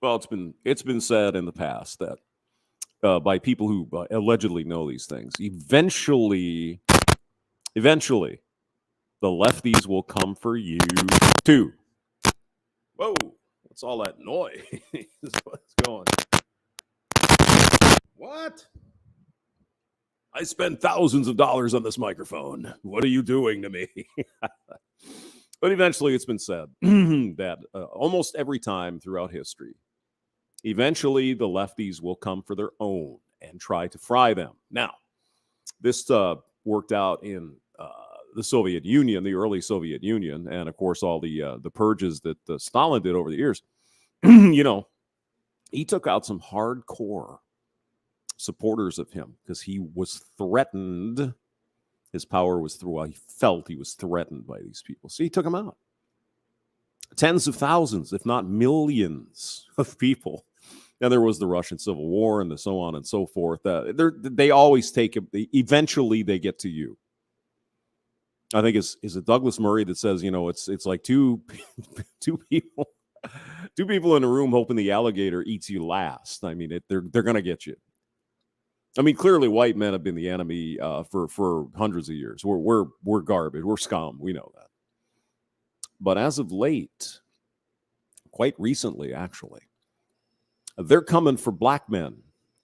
Well, it's been said in the past that by people who allegedly know these things, eventually, the lefties will come for you too. Whoa, what's all that noise? What's going? What? I spent thousands of dollars on this microphone. What are you doing to me? But eventually, it's been said that almost every time throughout history, eventually the lefties will come for their own and try to fry them. Now, this worked out in the Soviet Union, the early Soviet Union, and of course all the purges that Stalin did over the years. He took out some hardcore supporters of him because he was threatened. His power was through. He felt he was threatened by these people, so he took them out. Tens of thousands, if not millions, of people. And there was the Russian Civil War and the so on and so forth. They always take it. Eventually, they get to you. I think is it Douglas Murray that says, it's like two people in a room hoping the alligator eats you last. I mean, they're going to get you. I mean, clearly, white men have been the enemy for hundreds of years. We're garbage. We're scum. We know that. But as of late, quite recently, actually, they're coming for black men,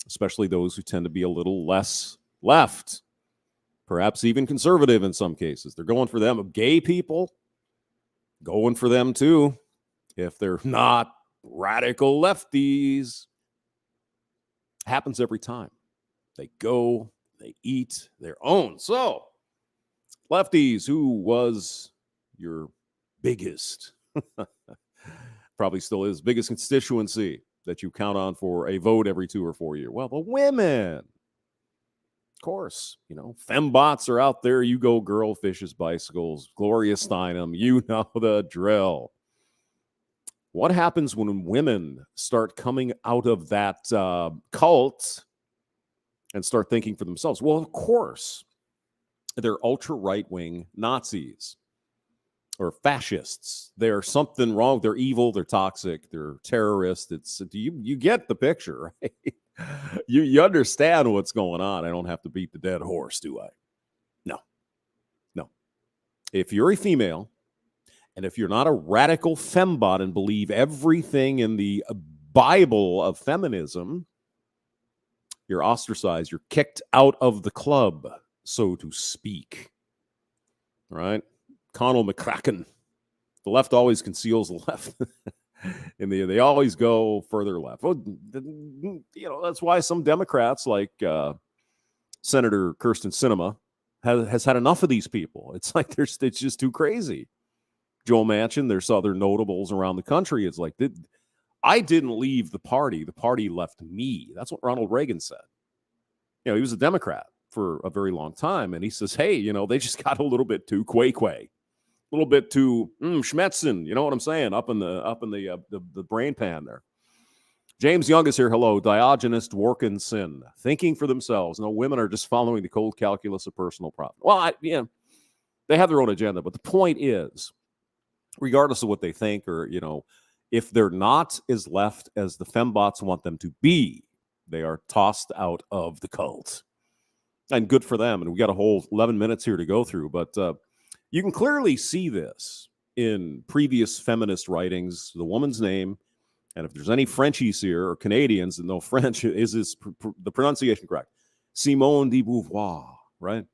especially those who tend to be a little less left, perhaps even conservative in some cases. They're going for them. Gay people, going for them too, if they're not radical lefties. Happens every time. They go, they eat their own. So, lefties, who was your biggest, probably still is, biggest constituency that you count on for a vote every 2 or 4 years? Well, the women. Of course, fembots are out there. You go, girl, fishes, bicycles, Gloria Steinem, you know the drill. What happens when women start coming out of that cult and start thinking for themselves? Well, of course, they're ultra-right-wing Nazis or fascists. There's something wrong. They're evil. They're toxic. They're terrorists. You get the picture, right? You understand what's going on. I don't have to beat the dead horse, do I? No. If you're a female, and if you're not a radical fembot and believe everything in the Bible of feminism, you're ostracized. You're kicked out of the club, so to speak. Right? Conall McCracken. The left always conceals the left. They always go further left. Well, that's why some Democrats like Senator Kirsten Sinema has had enough of these people. It's like it's just too crazy. Joe Manchin, there's other notables around the country. It's like, I didn't leave the party. The party left me. That's what Ronald Reagan said. He was a Democrat for a very long time. And he says, hey, they just got a little bit too quay. A little bit too schmetzen, you know what I'm saying? Up in the brain pan there. James Young is here. Hello, Diogenes Dworkin sin, thinking for themselves. No, women are just following the cold calculus of personal profit. Well, they have their own agenda, but the point is, regardless of what they think, or if they're not as left as the fembots want them to be, they are tossed out of the cult, and good for them. And we got a whole 11 minutes here to go through, but. You can clearly see this in previous feminist writings, the woman's name, and if there's any Frenchies here or Canadians that know French, is the pronunciation correct? Simone de Beauvoir, right?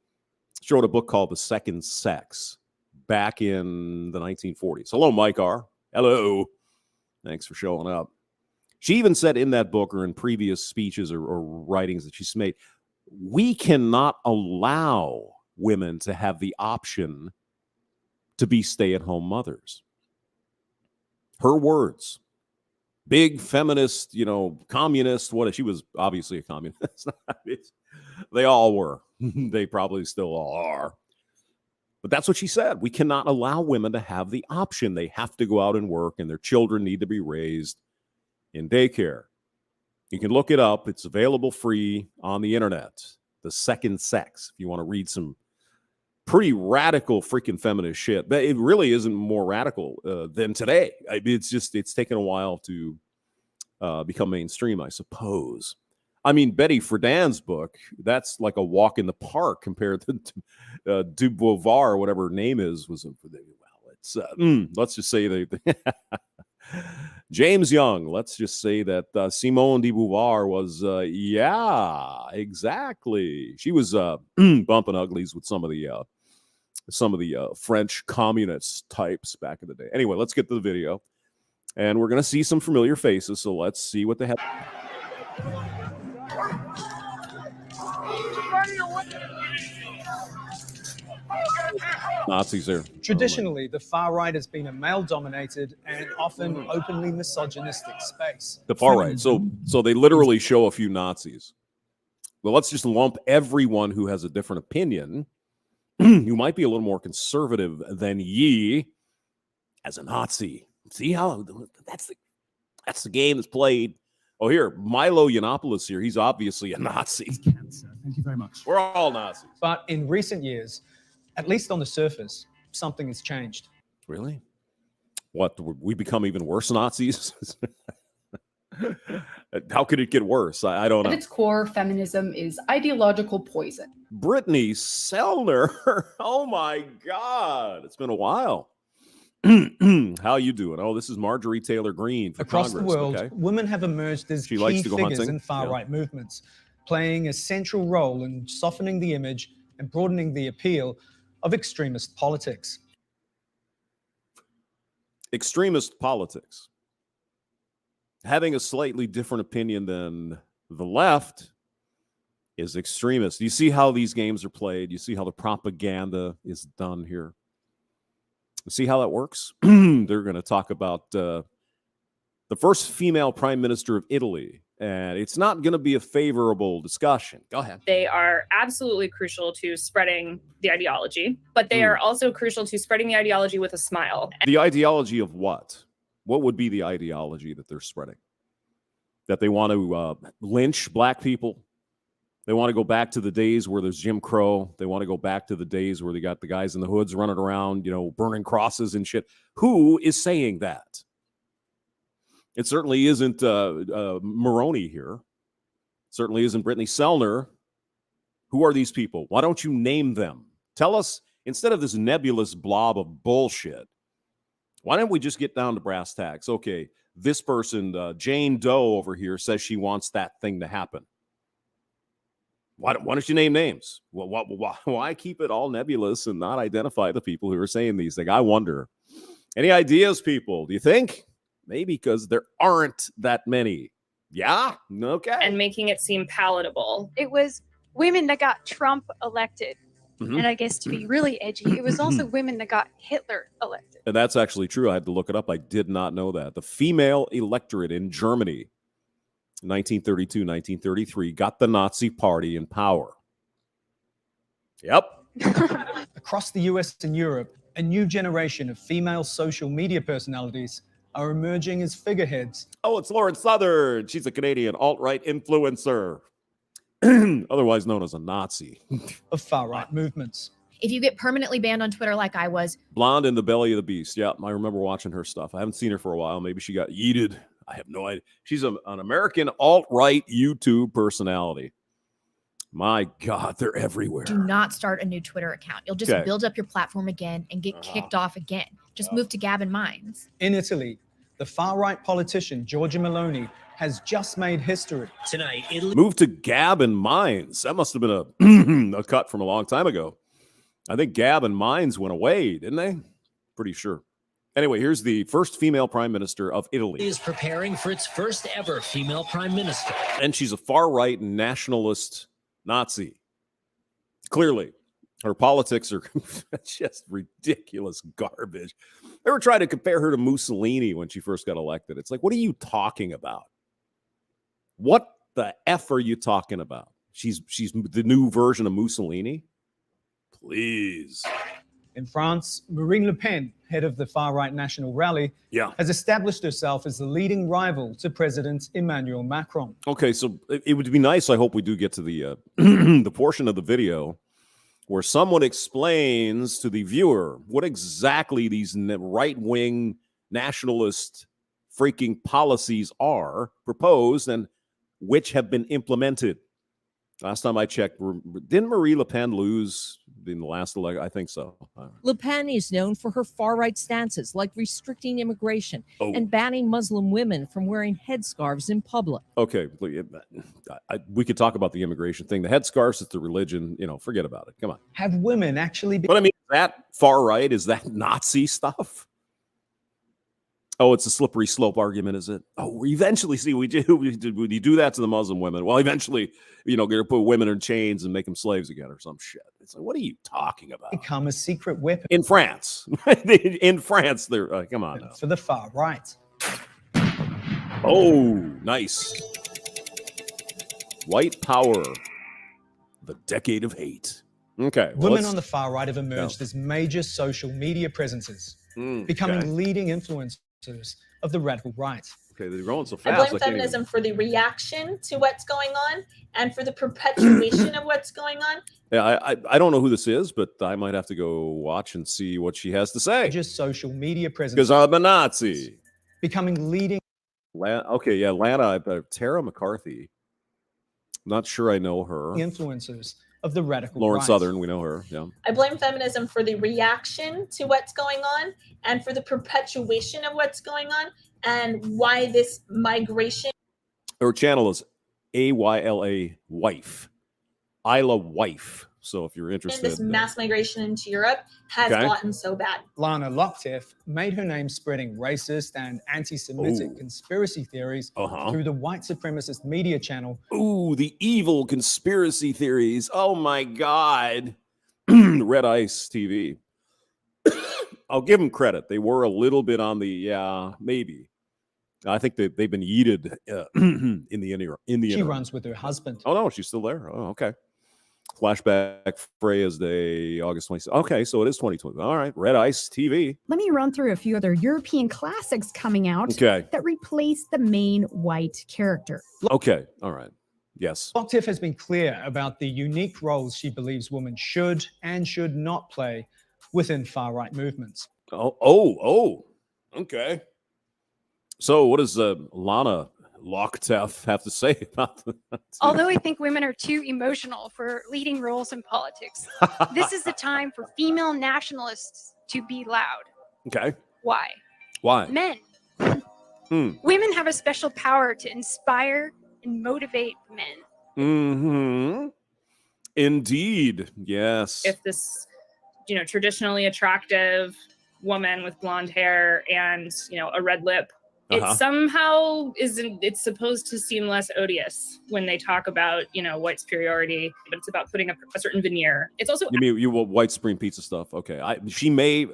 She wrote a book called The Second Sex back in the 1940s. Hello, Mike R. Hello. Thanks for showing up. She even said in that book or in previous speeches or writings that she's made, we cannot allow women to have the option to be stay-at-home mothers. Her words. Big feminist, communist. She was obviously a communist. They all were. They probably still all are. But that's what she said. We cannot allow women to have the option. They have to go out and work, and their children need to be raised in daycare. You can look it up. It's available free on the internet. The Second Sex, if you want to read some pretty radical freaking feminist shit. But it really isn't more radical than today. It's taken a while to become mainstream, I suppose. I mean, Betty Friedan's book, that's like a walk in the park compared to Du Beauvoir, whatever her name is, was, well, it's, let's just say they James Young, let's just say that Simone de Beauvoir was, yeah, exactly. She was bumping uglies with some of the French communist types back in the day. Anyway, let's get to the video. And we're going to see some familiar faces, so let's see what they have. Nazis there. Traditionally, the far right has been a male-dominated and often openly misogynistic space. The far right. So they literally show a few Nazis. Well, let's just lump everyone who has a different opinion, who might be a little more conservative than ye, as a Nazi. See how that's the game that's played. Oh, here, Milo Yiannopoulos here. He's obviously a Nazi. Cancer. Thank you very much. We're all Nazis. But in recent years, at least on the surface, something has changed. Really? What? We become even worse Nazis? How could it get worse? I don't know. At its core, feminism is ideological poison. Brittany Sellner. Oh, my God. It's been a while. How you doing? Oh, this is Marjorie Taylor Greene for Across Congress. the world, Okay. women have emerged as She key likes to go figures hunting. in far-right movements, playing a central role in softening the image and broadening the appeal of extremist politics. Extremist politics. Having a slightly different opinion than the left is extremist. You see how these games are played. You see how the propaganda is done here. See how that works? They're going to talk about the first female prime minister of Italy, and it's not going to be a favorable discussion. Go ahead. They are absolutely crucial to spreading the ideology, but they are also crucial to spreading the ideology with a smile. The ideology of what? What would be the ideology that they're spreading? That they want to lynch black people? They want to go back to the days where there's Jim Crow. They want to go back to the days where they got the guys in the hoods running around, burning crosses and shit. Who is saying that? It certainly isn't Maroney here. It certainly isn't Brittany Sellner. Who are these people? Why don't you name them? Tell us, instead of this nebulous blob of bullshit, why don't we just get down to brass tacks? Okay, this person, Jane Doe over here, says she wants that thing to happen. Why don't you name names? Well, why keep it all nebulous and not identify the people who are saying these things? I wonder. Any ideas, people? Do you think? Maybe because there aren't that many. Yeah? Okay. And making it seem palatable. It was women that got Trump elected. Mhm. And I guess to be really edgy, it was also women that got Hitler elected. And that's actually true. I had to look it up. I did not know that. The female electorate in Germany, 1932, 1933, got the Nazi party in power. Yep. Across the US and Europe, a new generation of female social media personalities are emerging as figureheads. Oh, it's Lauren Southern. She's a Canadian alt-right influencer, otherwise known as a Nazi. Of far-right movements. If you get permanently banned on Twitter like I was. Blonde in the belly of the beast. Yeah, I remember watching her stuff. I haven't seen her for a while. Maybe she got yeeted. I have no idea. She's an American alt-right YouTube personality. My God, they're everywhere. Do not start a new Twitter account. You'll just build up your platform again and get kicked off again. Just move to Gavin Mines. In Italy, the far-right politician Giorgia Meloni has just made history. Tonight, Italy moved to Gavin Mines. That must have been a cut from a long time ago. I think Gavin Mines went away, didn't they? Pretty sure. Anyway, here's the first female prime minister of Italy. is preparing for its first ever female prime minister. And she's a far-right nationalist Nazi. Clearly, her politics are just ridiculous garbage. They were trying to compare her to Mussolini when she first got elected. It's like, what are you talking about? What the F are you talking about? She's the new version of Mussolini? Please. In France, Marine Le Pen, head of the far-right National Rally, has established herself as the leading rival to President Emmanuel Macron. Okay, so it would be nice, I hope we do get to the the portion of the video where someone explains to the viewer what exactly these right-wing nationalist freaking policies are proposed and which have been implemented. Last time I checked, didn't Marie Le Pen lose in the last election? I think so. Le Pen is known for her far-right stances, like restricting immigration and banning Muslim women from wearing headscarves in public. Okay, we could talk about the immigration thing. The headscarves is the religion. Forget about it. Come on. Have women actually been... But I mean, is that far right? Is that Nazi stuff? Oh, it's a slippery slope argument, is it? Oh, we eventually see when you do that to the Muslim women. Well, eventually, going to put women in chains and make them slaves again or some shit. It's like, what are you talking about? Become a secret weapon in France. In France, they're come on now. For the far right. Oh, nice. White power, the decade of hate. Okay, women on the far right have emerged as major social media presences, becoming leading influencers of the radical right. Okay, they're growing so fast. I blame feminism for the reaction to what's going on and for the perpetuation of what's going on. Yeah, I don't know who this is, but I might have to go watch and see what she has to say. Just social media presence. Because I'm a Nazi. Becoming leading. Atlanta, Tara McCarthy. Not sure I know her. Influencers of the radical Lauren right. Southern, we know her. Yeah. I blame feminism for the reaction to what's going on and for the perpetuation of what's going on and why this migration. Her channel is AYLA Wife. Isla Wife. So if you're interested. This mass migration into Europe has gotten so bad. Lana Locktiff made her name spreading racist and anti-Semitic conspiracy theories through the white supremacist media channel. Ooh, the evil conspiracy theories. Oh my God. Red Ice TV. I'll give them credit. They were a little bit on the, maybe. I think they've been yeeted in the She runs with her husband. Oh, no, she's still there. Oh, okay. Flashback Freya's Day, August 26th. Okay, so it is 2020. All right, Red Ice TV. Let me run through a few other European classics coming out that replace the main white character. Okay, all right. Yes. Locktiff has been clear about the unique roles she believes women should and should not play within far-right movements. Oh, okay. So what does Lana Locktiff have to say about that? Although I think women are too emotional for leading roles in politics, this is the time for female nationalists to be loud. Okay. Why? Men. Women have a special power to inspire and motivate men. Indeed. Yes. If this, traditionally attractive woman with blonde hair and, a red lip, it somehow it's supposed to seem less odious when they talk about, white superiority, but it's about putting up a certain veneer. It's also you white supreme pizza stuff. Okay. She may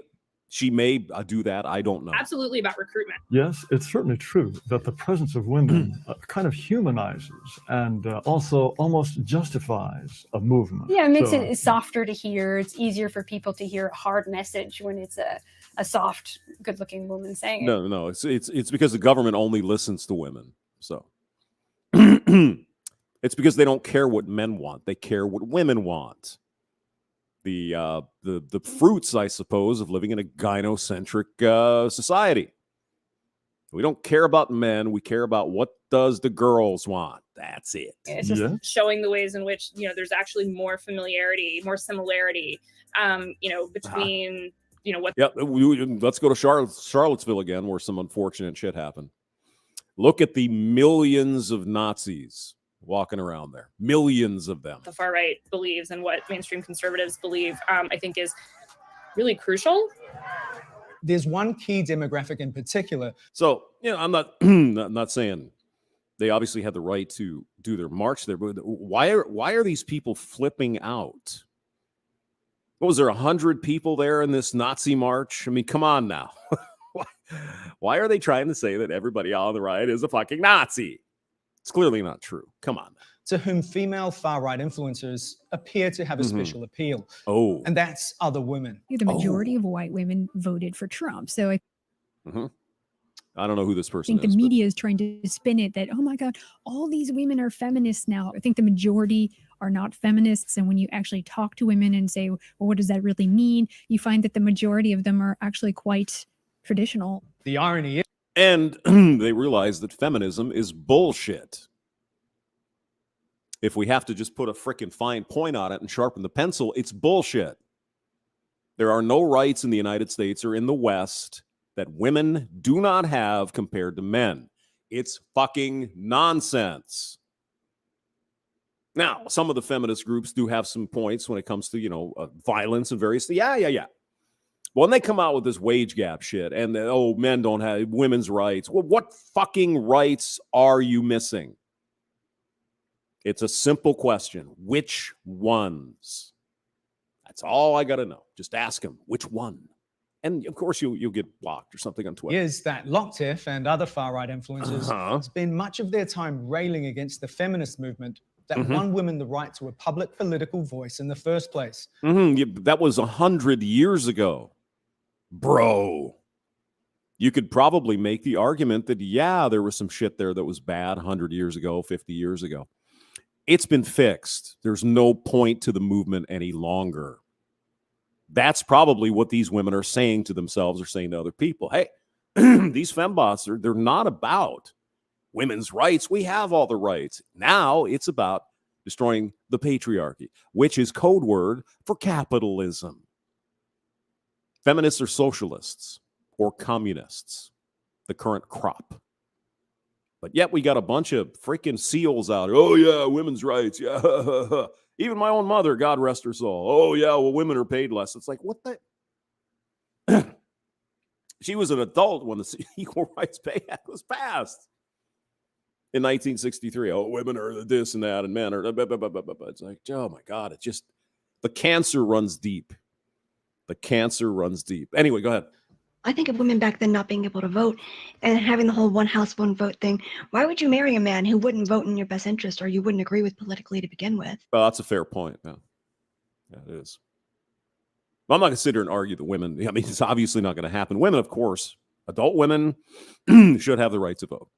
do that. I don't know. Absolutely about recruitment. Yes, it's certainly true that the presence of women kind of humanizes and also almost justifies a movement. Yeah, it makes it softer to hear. It's easier for people to hear a hard message when it's a soft, good-looking woman saying it. No, it's because the government only listens to women. So it's because they don't care what men want; they care what women want. The fruits, I suppose, of living in a gynocentric society. We don't care about men; we care about what does the girls want. That's it. It's just showing the ways in which there's actually more familiarity, more similarity, between. What? Yeah, let's go to Charlottesville again, where some unfortunate shit happened. Look at the millions of Nazis walking around there. Millions of them. The far right believes and what mainstream conservatives believe, I think, is really crucial. There's one key demographic in particular. So, I'm not saying they obviously had the right to do their march there, but why are these people flipping out? What was there, 100 people there in this Nazi march? I mean, come on now. Why are they trying to say that everybody on the right is a fucking Nazi? It's clearly not true. Come on. To whom female far-right influencers appear to have a special appeal. And that's other women. The majority of white women voted for Trump. So I don't know who this person is. I think the media is trying to spin it that, oh my God, all these women are feminists now. I think the majority are not feminists. And when you actually talk to women and say, well, what does that really mean? You find that the majority of them are actually quite traditional. The irony is And they realize that feminism is bullshit. If we have to just put a frickin' fine point on it and sharpen the pencil, it's bullshit. There are no rights in the United States or in the West that women do not have compared to men. It's fucking nonsense. Now, some of the feminist groups do have some points when it comes to, violence and various things. Yeah. When they come out with this wage gap shit and, men don't have women's rights. Well, what fucking rights are you missing? It's a simple question. Which ones? That's all I got to know. Just ask them, which one? And, of course, you'll get blocked or something on Twitter. Is that Lefties and other far-right influencers spend much of their time railing against the feminist movement that won women the right to a public political voice in the first place. Yeah, that was 100 years ago. Bro. You could probably make the argument that, there was some shit there that was bad 100 years ago, 50 years ago. It's been fixed. There's no point to the movement any longer. That's probably what these women are saying to themselves or saying to other people. Hey, these fembots, they're not about women's rights. We have all the rights. Now it's about destroying the patriarchy, which is code word for capitalism. Feminists are socialists or communists, the current crop. But yet we got a bunch of freaking seals out. Oh, yeah, women's rights. Yeah. Even my own mother, God rest her soul. Oh, yeah, well, women are paid less. It's like, what the? She was an adult when the Equal Rights Pay Act was passed in 1963. Oh, women are this and that, and men are. It's like, oh, my God. It's just the cancer runs deep. The cancer runs deep. Anyway, go ahead. I think of women back then not being able to vote and having the whole one house, one vote thing. Why would you marry a man who wouldn't vote in your best interest or you wouldn't agree with politically to begin with? Well, that's a fair point. Yeah, it is. Well, I'm not going to sit here and argue that women, it's obviously not going to happen. Women, of course, adult women should have the right to vote.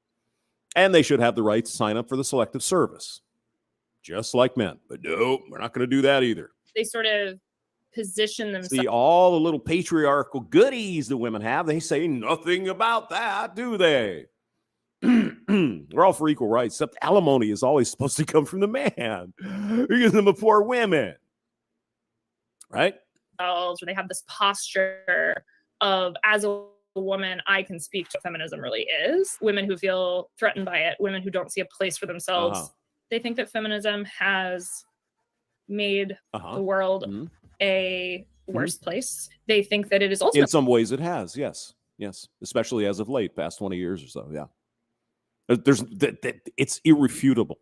And they should have the right to sign up for the selective service, just like men. But no, we're not going to do that either. They sort of position themselves. See, all the little patriarchal goodies that women have, they say nothing about that, do they? We're all for equal rights, except alimony is always supposed to come from the man because I'm a poor women. Right? Where they have this posture of, as a woman, I can speak to what feminism really is. Women who feel threatened by it, women who don't see a place for themselves. They think that feminism has made the world a worse place. They think that it is also in some ways it has, yes, especially as of late, past 20 years or so. Yeah, it's irrefutable.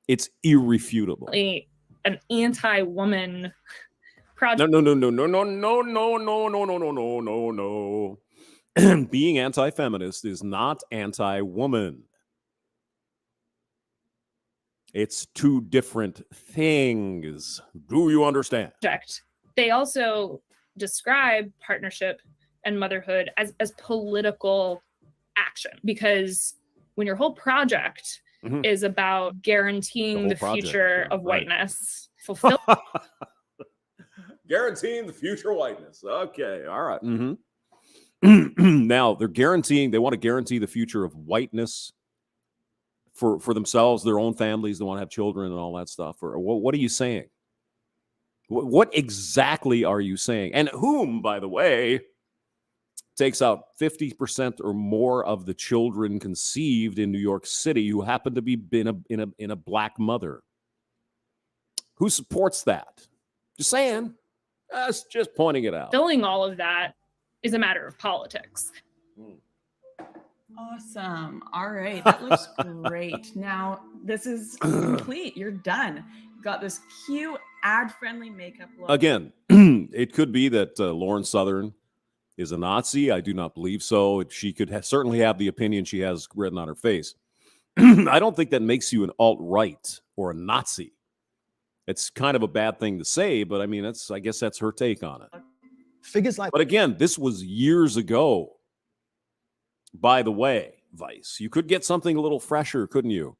It's irrefutable. An anti-woman project. No. Being anti-feminist is not anti-woman. It's two different things. Do you understand? They also describe partnership and motherhood as political action, because when your whole project is about guaranteeing the future of whiteness, guaranteeing the future whiteness. Okay, all right. Now they want to guarantee the future of whiteness for themselves, their own families. They want to have children and all that stuff. Or what are you saying? What exactly are you saying? And whom, by the way, takes out 50% or more of the children conceived in New York City who happen to be in a black mother? Who supports that? Just saying. Just pointing it out. Filling all of that is a matter of politics. Awesome. All right. That looks great. Now, this is complete. You're done. Got this cute ad-friendly makeup look. Again, it could be that Lauren Southern is a Nazi. I do not believe so. She could certainly have the opinion she has written on her face. I don't think that makes you an alt-right or a Nazi. It's kind of a bad thing to say, but I mean, I guess that's her take on it. Figures like, but again, this was years ago. By the way, Vice, you could get something a little fresher, couldn't you?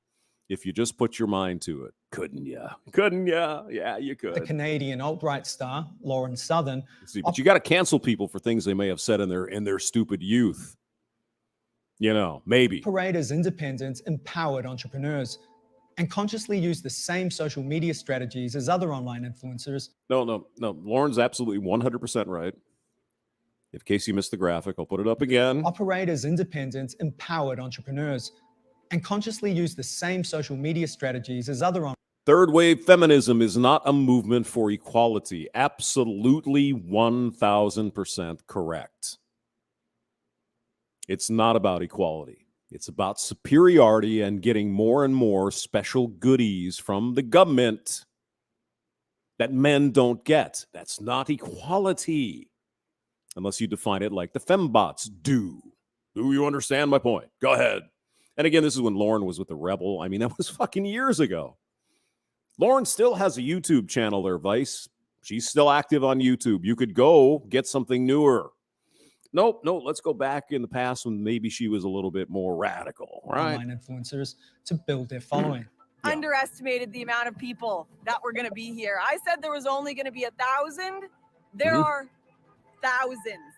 If you just put your mind to it. Couldn't you? Couldn't you? Yeah, you could. The Canadian alt-right star, Lauren Southern. See, but you got to cancel people for things they may have said in their stupid youth. You know, maybe. Operate as independent, empowered entrepreneurs and consciously use the same social media strategies as other online influencers. No. Lauren's absolutely 100% right. In case you missed the graphic, I'll put it up again. Operate as independent, empowered entrepreneurs and consciously use the same social media strategies as other online. Third wave feminism is not a movement for equality. Absolutely 1000% correct. It's not about equality. It's about superiority and getting more and more special goodies from the government that men don't get. That's not equality. Unless you define it like the fembots do. Do you understand my point? Go ahead. And again, this is when Lauren was with the Rebel. I mean, that was fucking years ago. Lauren still has a YouTube channel there, Vice. She's still active on YouTube. You could go get something newer. Nope. Let's go back in the past when maybe she was a little bit more radical, right? Online influencers to build their following. Yeah. Underestimated the amount of people that were going to be here. I said there was only going to be 1,000. There are thousands.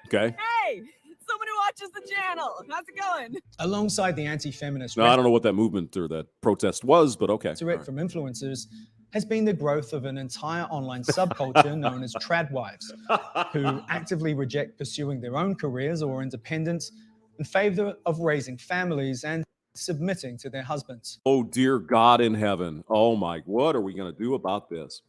Okay. Hey, someone who watches the channel. How's it going? Alongside the anti-feminist I don't know what that movement or that protest was, but okay. Rhetoric from influencers has been the growth of an entire online subculture known as trad wives, who actively reject pursuing their own careers or independence in favor of raising families and submitting to their husbands. Oh, dear God in heaven. Oh, my, what are we going to do about this?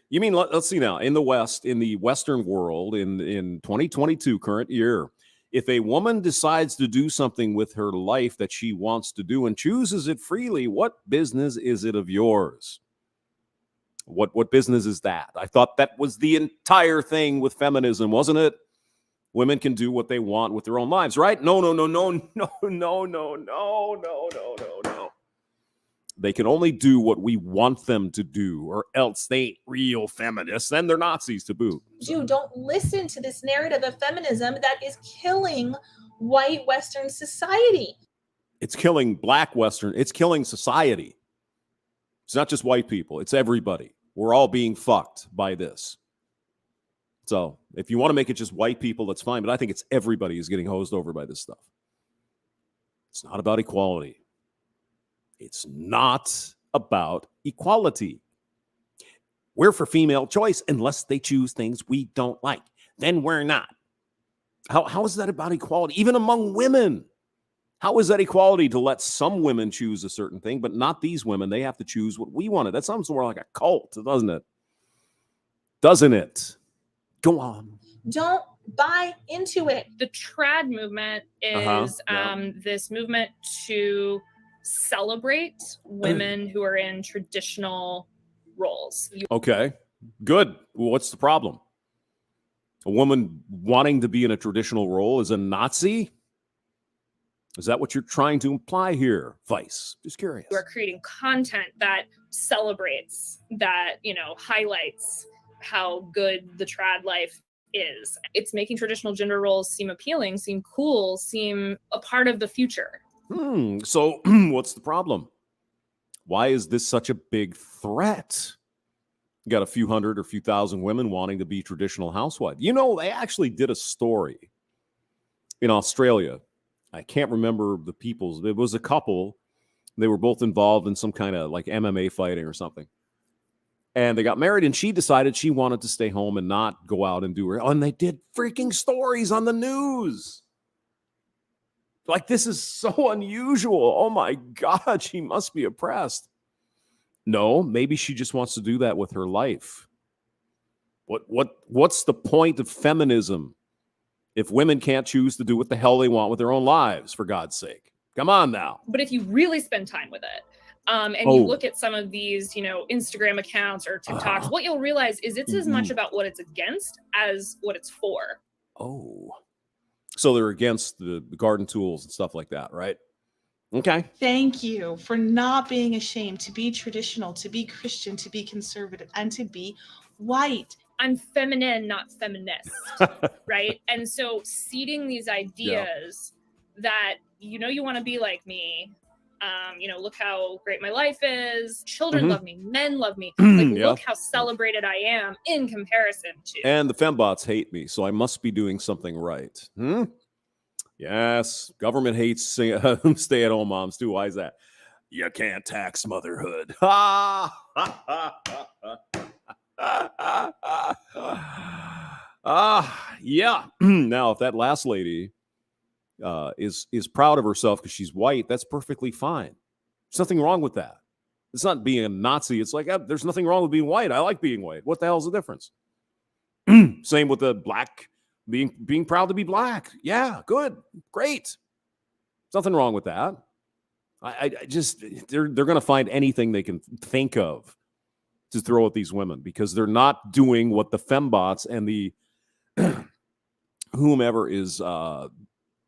You mean, let's see now, in the West, in the Western world, in 2022, current year, if a woman decides to do something with her life that she wants to do and chooses it freely, what business is it of yours? What business is that? I thought that was the entire thing with feminism, wasn't it? Women can do what they want with their own lives, right? No. They can only do what we want them to do, or else they ain't real feminists, and they're Nazis to boot. Don't listen to this narrative of feminism that is killing white Western society. It's killing black Western. It's killing society. It's not just white people. It's everybody. We're all being fucked by this. So if you want to make it just white people, that's fine. But I think it's everybody who's getting hosed over by this stuff. It's not about equality. It's not about equality. We're for female choice unless they choose things we don't like. Then we're not. How is that about equality? Even among women. How is that equality to let some women choose a certain thing, but not these women? They have to choose what we wanted. That sounds more like a cult, doesn't it? Doesn't it? Go on. Don't buy into it. The trad movement is this movement to celebrate women who are in traditional roles. Okay, good. Well, what's the problem? A woman wanting to be in a traditional role is a Nazi? Is that what you're trying to imply here, Vice? Just curious. We're creating content that celebrates, that, highlights how good the trad life is. It's making traditional gender roles seem appealing, seem cool, seem a part of the future. So what's the problem? Why is this such a big threat? You got a few hundred or few thousand women wanting to be traditional housewives. They actually did a story in Australia. I can't remember the people's. It was a couple. They were both involved in some kind of like MMA fighting or something. And they got married, and she decided she wanted to stay home and not go out and do her. And they did freaking stories on the news. Like, this is so unusual. Oh, my God, she must be oppressed. No, maybe she just wants to do that with her life. What's the point of feminism if women can't choose to do what the hell they want with their own lives, for God's sake? Come on now. But if you really spend time with it, you look at some of these, Instagram accounts or TikToks, what you'll realize is it's as much about what it's against as what it's for. Oh. So they're against the garden tools and stuff like that, right? Okay. Thank you for not being ashamed to be traditional, to be Christian, to be conservative, and to be white. I'm feminine, not feminist, right? And so seeding these ideas that, you want to be like me. Look how great my life is. Children love me. Men love me. Look how celebrated I am in comparison to. And the fembots hate me, so I must be doing something right. Yes, government hates stay-at-home moms too. Why is that? You can't tax motherhood. Yeah. Now, if that last lady is proud of herself because she's white, that's perfectly fine. There's nothing wrong with that. It's not being a Nazi. It's like, there's nothing wrong with being white. I like being white. What the hell's the difference? Same with the black, being proud to be black. Yeah, good, great. There's nothing wrong with that. I just, they're going to find anything they can think of to throw at these women because they're not doing what the fembots and the whomever is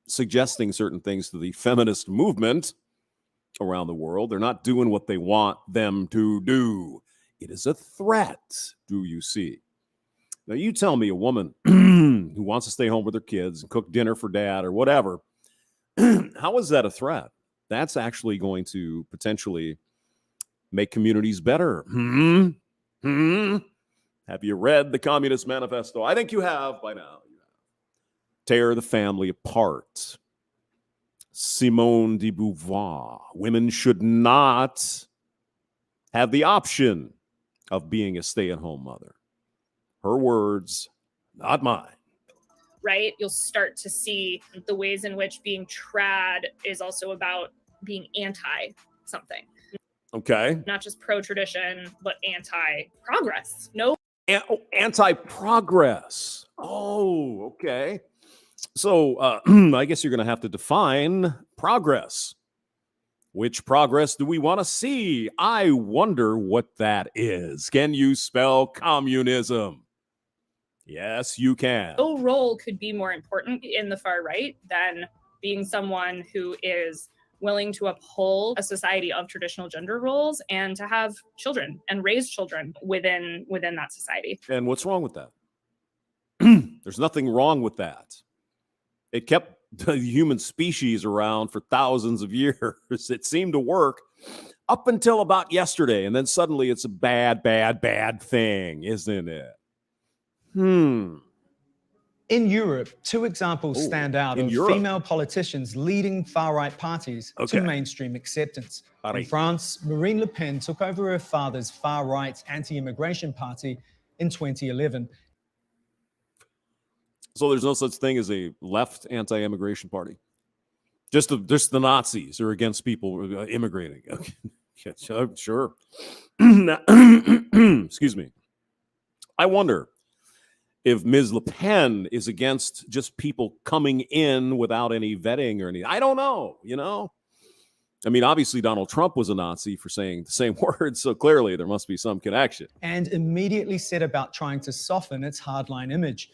suggesting certain things to the feminist movement around the world. They're not doing what they want them to do. It is a threat, do you see? Now, you tell me a woman who wants to stay home with her kids and cook dinner for dad or whatever, how is that a threat? That's actually going to potentially make communities better. Have you read the Communist Manifesto? I think you have by now. Tear the family apart. Simone de Beauvoir. Women should not have the option of being a stay-at-home mother. Her words, not mine. Right? You'll start to see the ways in which being trad is also about being anti something. Okay. Not just pro-tradition, but anti-progress. No. Anti-progress. Oh, okay. So I guess you're going to have to define progress. Which progress do we want to see? I wonder what that is. Can you spell communism? Yes, you can. No role could be more important in the far right than being someone who is willing to uphold a society of traditional gender roles and to have children and raise children within that society. And what's wrong with that? There's nothing wrong with that. It kept the human species around for thousands of years. It seemed to work up until about yesterday, and then suddenly it's a bad, bad, bad thing, isn't it? In Europe, two examples stand out of female politicians leading far-right parties to mainstream acceptance. In France, Marine Le Pen took over her father's far-right anti-immigration party in 2011. So there's no such thing as a left anti-immigration party. Just the Nazis are against people immigrating. Okay. Yeah, sure. Excuse me. I wonder if Ms. Le Pen is against just people coming in without any vetting or anything. I don't know, I mean, obviously Donald Trump was a Nazi for saying the same words, so clearly there must be some connection. And immediately set about trying to soften its hardline image,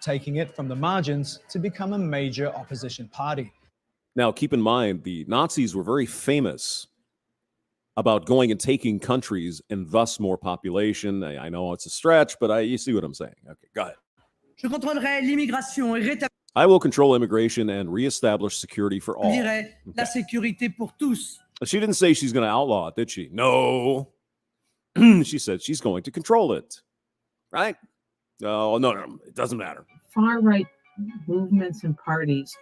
taking it from the margins to become a major opposition party. Now, keep in mind, the Nazis were very famous about going and taking countries and thus more population. I know it's a stretch, but you see what I'm saying. Okay, go ahead. I will control immigration and reestablish security for all. Okay. She didn't say she's going to outlaw it, did she? No. She said she's going to control it. Right? Oh, no, it doesn't matter. Far-right movements and parties,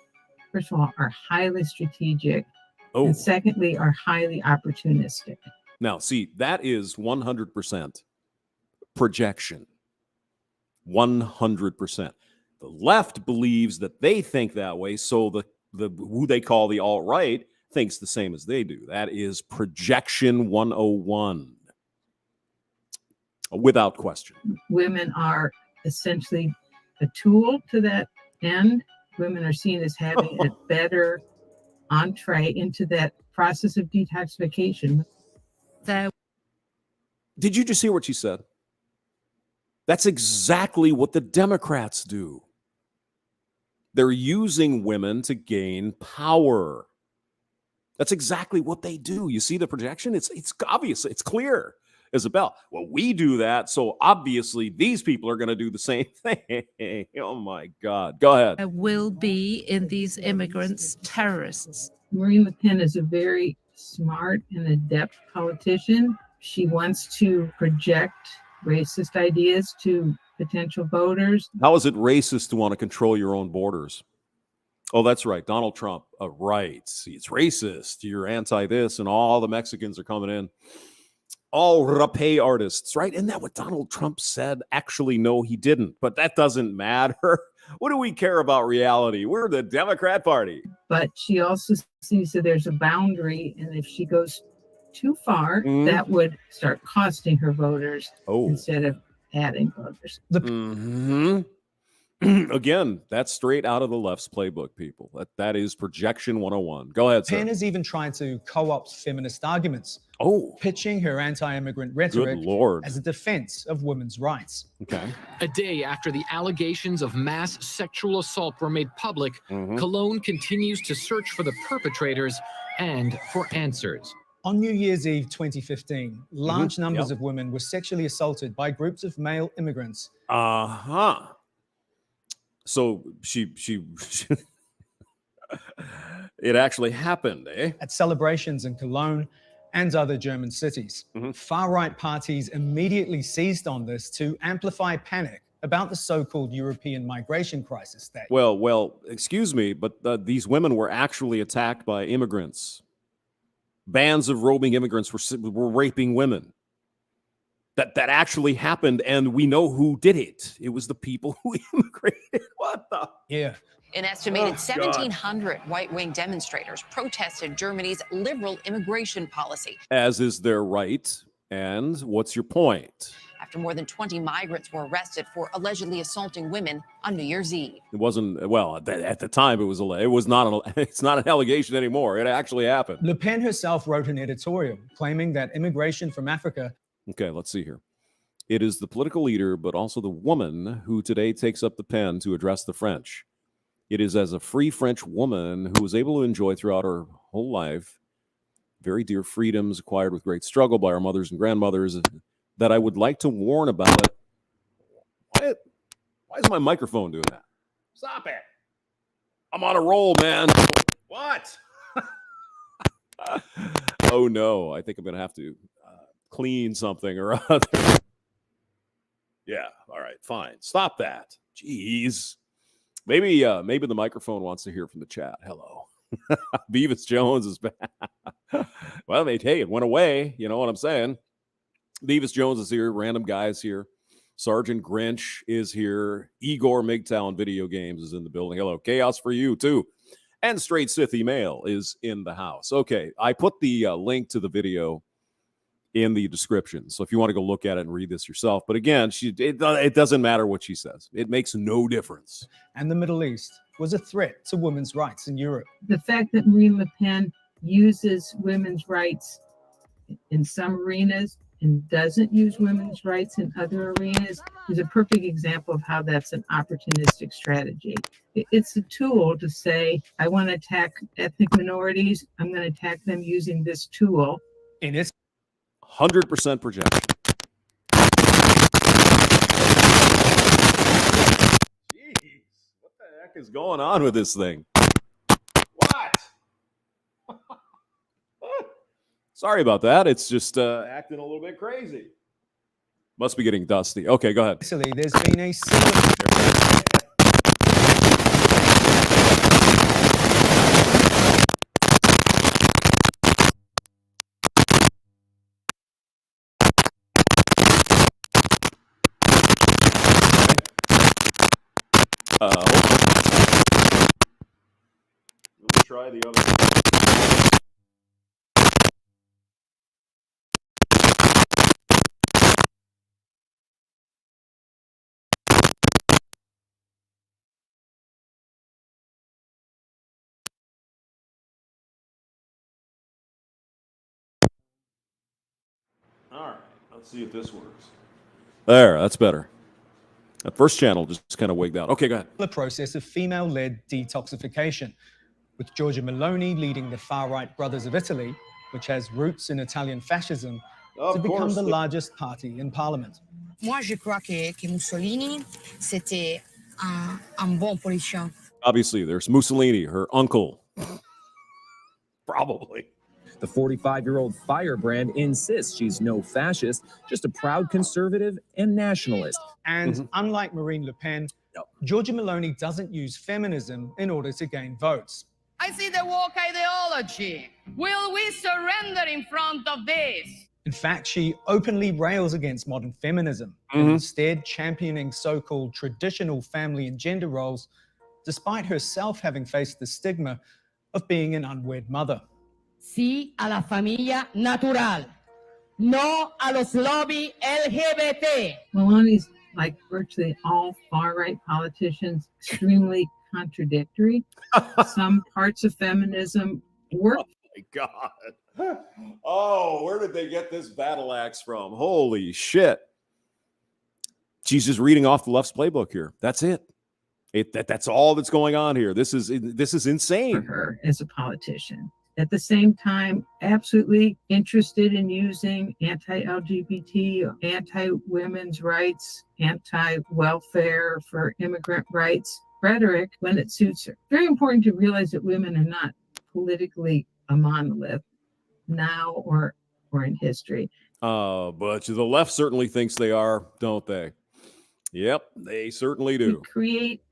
first of all, are highly strategic. And secondly, are highly opportunistic. Now, see, that is 100% projection. 100%. The left believes that they think that way, so the who they call the alt-right thinks the same as they do. That is projection 101. Without question. Women are essentially a tool to that end. Women are seen as having a better entree into that process of detoxification. Did you just hear what she said? That's exactly what the Democrats do. They're using women to gain power. That's exactly what they do. You see the projection? It's obvious. It's clear as a bell. Well, we do that, so obviously these people are going to do the same thing. Oh, my God. Go ahead. Will be in these immigrants terrorists. Marine Le Pen is a very smart and adept politician. She wants to project racist ideas to potential voters. How is it racist to want to control your own borders? Oh, that's right. Donald Trump. Right. It's racist. You're anti this, and all the Mexicans are coming in. All rape artists, right? Isn't that what Donald Trump said? Actually, no, he didn't. But that doesn't matter. What do we care about reality? We're the Democrat Party. But she also sees that there's a boundary, and if she goes too far, that would start costing her voters instead of adding voters. Again, that's straight out of the left's playbook, people. That is projection 101. Go ahead, sir. Penn is even trying to co-opt feminist arguments. Pitching her anti-immigrant rhetoric as a defense of women's rights. Okay. A day after the allegations of mass sexual assault were made public, Cologne continues to search for the perpetrators and for answers. On New Year's Eve 2015, large numbers of women were sexually assaulted by groups of male immigrants. So she it actually happened, eh? At celebrations in Cologne and other German cities. Far-right parties immediately seized on this to amplify panic about the so-called European migration crisis. Well, excuse me, but these women were actually attacked by immigrants. Bands of roving immigrants were raping women. That actually happened, and we know who did it. It was the people who immigrated. What the? Yeah. An estimated 1,700 right-wing demonstrators protested Germany's liberal immigration policy. As is their right. And what's your point? After more than 20 migrants were arrested for allegedly assaulting women on New Year's Eve. It wasn't, well, at the time, it's not an allegation anymore. It actually happened. Le Pen herself wrote an editorial claiming that immigration from Africa. Okay, let's see here. It is the political leader, but also the woman who today takes up the pen to address the French. It is as a free French woman who was able to enjoy throughout her whole life very dear freedoms acquired with great struggle by our mothers and grandmothers that I would like to warn about it. Why is my microphone doing that? Stop it. I'm on a roll, man. What? Oh, no. I think I'm going to have to clean something or other. Yeah. All right. Fine. Stop that. Jeez. Maybe the microphone wants to hear from the chat. Hello. Beavis Jones is back. Well, hey, it went away. You know what I'm saying? Beavis Jones is here. Random guys here. Sergeant Grinch is here. Igor MGTOW Video Games is in the building. Hello. Chaos for you, too. And Straight Scythy Mail is in the house. Okay. I put the link to the video in the description. So if you want to go look at it and read this yourself. But again, it doesn't matter what she says. It makes no difference. And the Middle East was a threat to women's rights in Europe. The fact that Marine Le Pen uses women's rights in some arenas and doesn't use women's rights in other arenas is a perfect example of how that's an opportunistic strategy. It's a tool to say, I want to attack ethnic minorities. I'm going to attack them using this tool. And it's 100% projection. Jeez, what the heck is going on with this thing? What? Sorry about that. It's just acting a little bit crazy. Must be getting dusty. Okay, go ahead. Recently, there's been a similar... Let me try the other. All right, let's see if this works. There, that's better. That first channel just kind of wigged out. Okay, go ahead. The process of female-led detoxification, with Giorgia Meloni leading the far-right Brothers of Italy, which has roots in Italian fascism, to become the largest party in parliament. Moi, je crois que Mussolini, c'était un bon politicien. Obviously, there's Mussolini, her uncle. Probably. The 45-year-old firebrand insists she's no fascist, just a proud conservative and nationalist. And unlike Marine Le Pen, Georgia Maloney doesn't use feminism in order to gain votes. I see the woke ideology. Will we surrender in front of this? In fact, she openly rails against modern feminism, and instead championing so-called traditional family and gender roles, despite herself having faced the stigma of being an unwed mother. Sí a la familia natural. No a los lobby LGBT. Maloney's, like virtually all far-right politicians, extremely contradictory. Some parts of feminism work. Oh my God. Oh, where did they get this battle axe from? Holy shit. She's just reading off the left's playbook here. That's it. That's all that's going on here. This is insane. For her as a politician. At the same time, absolutely interested in using anti-LGBT, anti-women's rights, anti-welfare for immigrant rights rhetoric when it suits her. Very important to realize that women are not politically a monolith now or in history. But the left certainly thinks they are, don't they? Yep, they certainly do. We create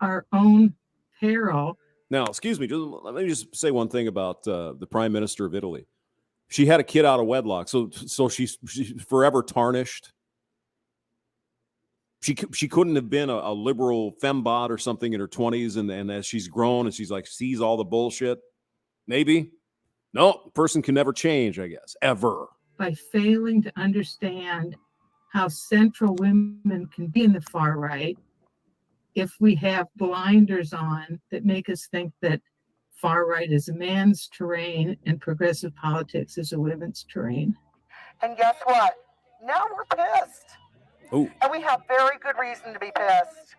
our own peril. Now, excuse me, let me just say one thing about the Prime Minister of Italy. She had a kid out of wedlock, so she's forever tarnished. She couldn't have been a liberal fembot or something in her 20s, and as she's grown and she's like sees all the bullshit. Maybe. No, person can never change, I guess, ever. By failing to understand how central women can be in the far right, if we have blinders on that make us think that far right is a man's terrain and progressive politics is a women's terrain. And guess what? Now we're pissed. Ooh. And we have very good reason to be pissed.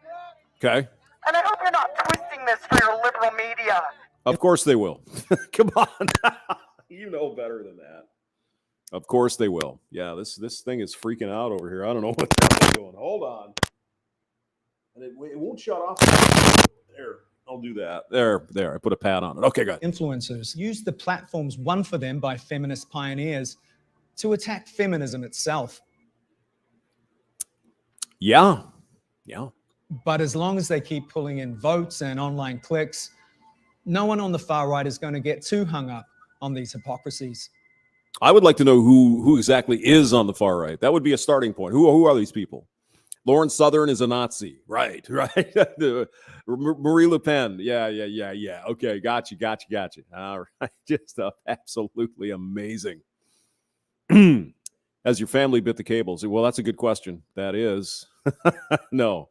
Okay. And I hope you're not twisting this for your liberal media. Of course they will. Come on. You know better than that. Of course they will. Yeah, this thing is freaking out over here. I don't know what the hell is doing. Hold on. And it won't shut off. There. I'll do that. There. I put a pad on it. Okay, good. Influencers use the platforms won for them by feminist pioneers to attack feminism itself. Yeah. But as long as they keep pulling in votes and online clicks, no one on the far right is going to get too hung up on these hypocrisies. I would like to know who exactly is on the far right. That would be a starting point. Who are these people? Lauren Southern is a Nazi. Right. Marie Le Pen. Yeah. Okay, got you. All right. Just absolutely amazing. Has your family bit the cables? Well, that's a good question. That is. No.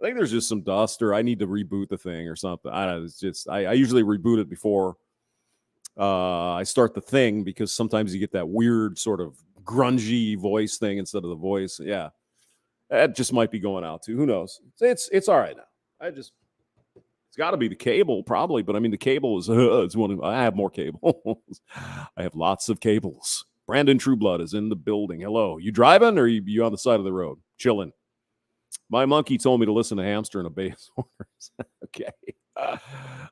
I think there's just some dust, or I need to reboot the thing or something. I usually reboot it before I start the thing, because sometimes you get that weird sort of grungy voice thing instead of the voice. Yeah. That just might be going out too. Who knows? It's all right now. It's got to be the cable probably, but I mean the cable is it's one. I have more cables. I have lots of cables. Brandon Trueblood is in the building. Hello. You driving, or you on the side of the road chilling? My monkey told me to listen to Hamster and Obey his orders. Okay.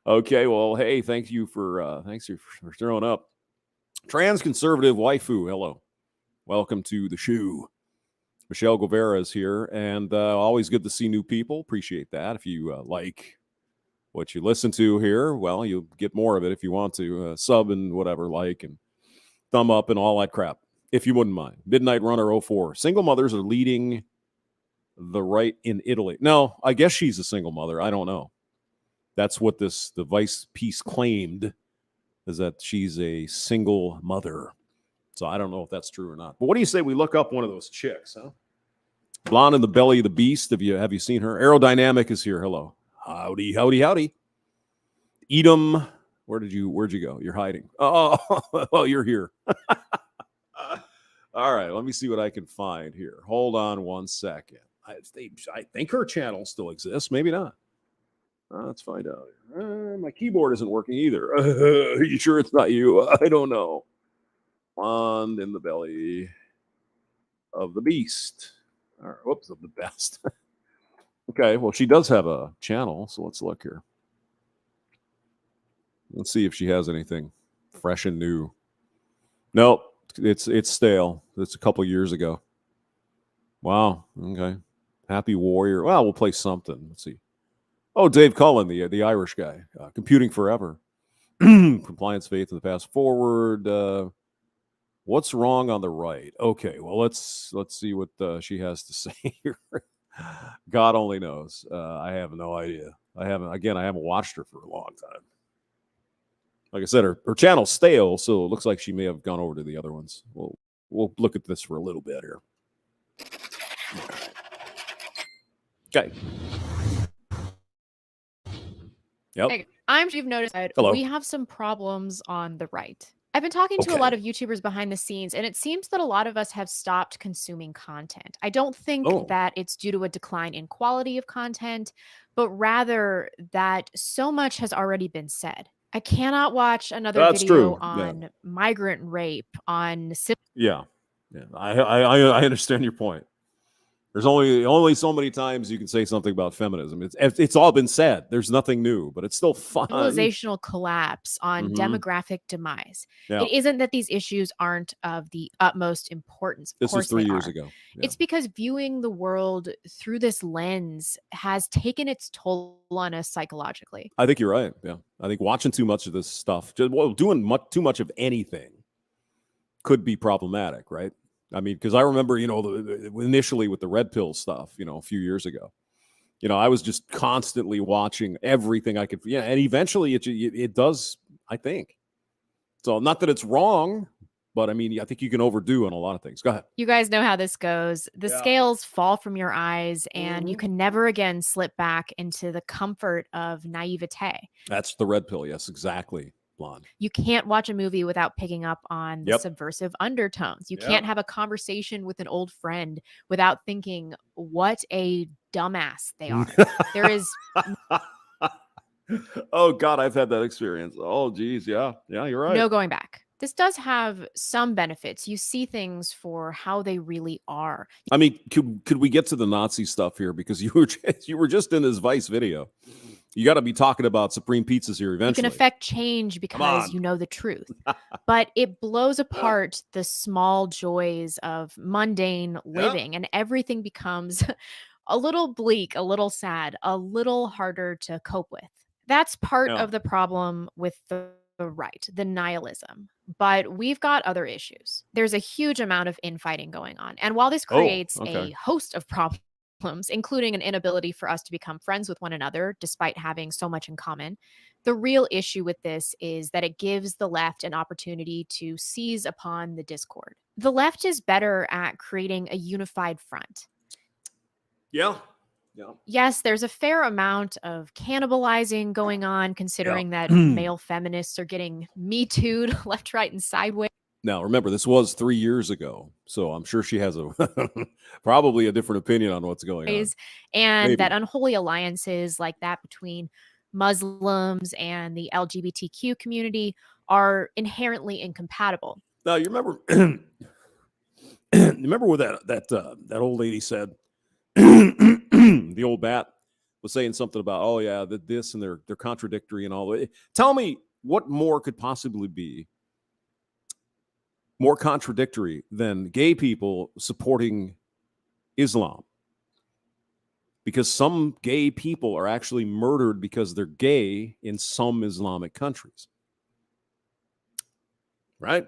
Okay. Well, hey, thanks for throwing up. Trans-conservative waifu. Hello. Welcome to the show. Michelle Guevara is here, and always good to see new people. Appreciate that. If you like what you listen to here, well, you'll get more of it if you want to. Sub and whatever, like, and thumb up and all that crap, if you wouldn't mind. Midnight Runner 04. Single mothers are leading the right in Italy. No, I guess she's a single mother. I don't know. That's what the Vice piece claimed, is that she's a single mother. So I don't know if that's true or not. But what do you say we look up one of those chicks, huh? Blonde in the belly of the beast. Have you seen her? Aerodynamic is here. Hello. Howdy. Edom. Where'd you go? You're hiding. Oh, you're here. All right. Let me see what I can find here. Hold on one second. I think her channel still exists. Maybe not. Let's find out. My keyboard isn't working either. Are you sure it's not you? I don't know. Blonde in the belly of the beast. All right, whoops, of the best. Okay, well, she does have a channel, so let's look here. Let's see if she has anything fresh and new. Nope, it's stale. It's a couple years ago. Wow. Okay. Happy Warrior. Well, we'll play something. Let's see. Oh, Dave Cullen, the Irish guy. Computing Forever. Compliance, faith in the past forward. What's wrong on the right? Okay, well, let's see what she has to say here. God only knows. I have no idea. I haven't watched her for a long time. Like I said, her channel's stale, so it looks like she may have gone over to the other ones. We'll look at this for a little bit here. Okay. Yep. Hey, I'm sure you've noticed that Hello. we have some problems on the right. I've been talking to a lot of YouTubers behind the scenes, and it seems that a lot of us have stopped consuming content. I don't think that it's due to a decline in quality of content, but rather that so much has already been said. I cannot watch another That's video true. Yeah. on migrant rape, on Yeah. I understand your point. There's only so many times you can say something about feminism. It's all been said. There's nothing new, but it's still fun. civilizational collapse, on demographic demise. Yeah. It isn't that these issues aren't of the utmost importance. Of This course was 3 they years are. ago. It's because viewing the world through this lens has taken its toll on us psychologically. I think you're right. Yeah. I think watching too much of this stuff, doing too much of anything could be problematic, right? I mean, because I remember, initially with the red pill stuff, a few years ago, I was just constantly watching everything I could. Yeah, and eventually it does. I think so. Not that it's wrong, but I mean, I think you can overdo on a lot of things. Go ahead. You guys know how this goes. The scales fall from your eyes, and you can never again slip back into the comfort of naivete. That's the red pill. Yes, exactly. Blonde. You can't watch a movie without picking up on the Yep. subversive undertones. You Yep. can't have a conversation with an old friend without thinking, what a dumbass they are. There is Oh God, I've had that experience. Oh geez, yeah, you're right. no going back. This does have some benefits. You see things for how they really are. I mean, could we get to the Nazi stuff here, because you were just in this Vice video. You got to be talking about Supreme Pizzas here You eventually. can affect change because on. you know the truth. But it blows apart the small joys of mundane living, and everything becomes a little bleak, a little sad, a little harder to cope with. That's part Yeah. of the problem with the right, the nihilism. But we've got other issues. There's a huge amount of infighting going on. And while this creates a host of problems, including an inability for us to become friends with one another, despite having so much in common, the real issue with this is that it gives the left an opportunity to seize upon the discord. The left is better at creating a unified front. Yeah. Yes, there's a fair amount of cannibalizing going on, considering that male feminists are getting Me Too'd left, right, and sideways. Now, remember, this was 3 years ago, so I'm sure she has probably a different opinion on what's going on. And Maybe. that unholy alliances like that between Muslims and the LGBTQ community are inherently incompatible. Now, you remember, remember what that old lady said? The old bat was saying something about, oh yeah, this and they're contradictory and all that. Tell me what more could possibly be more contradictory than gay people supporting Islam? Because some gay people are actually murdered because they're gay in some Islamic countries. Right?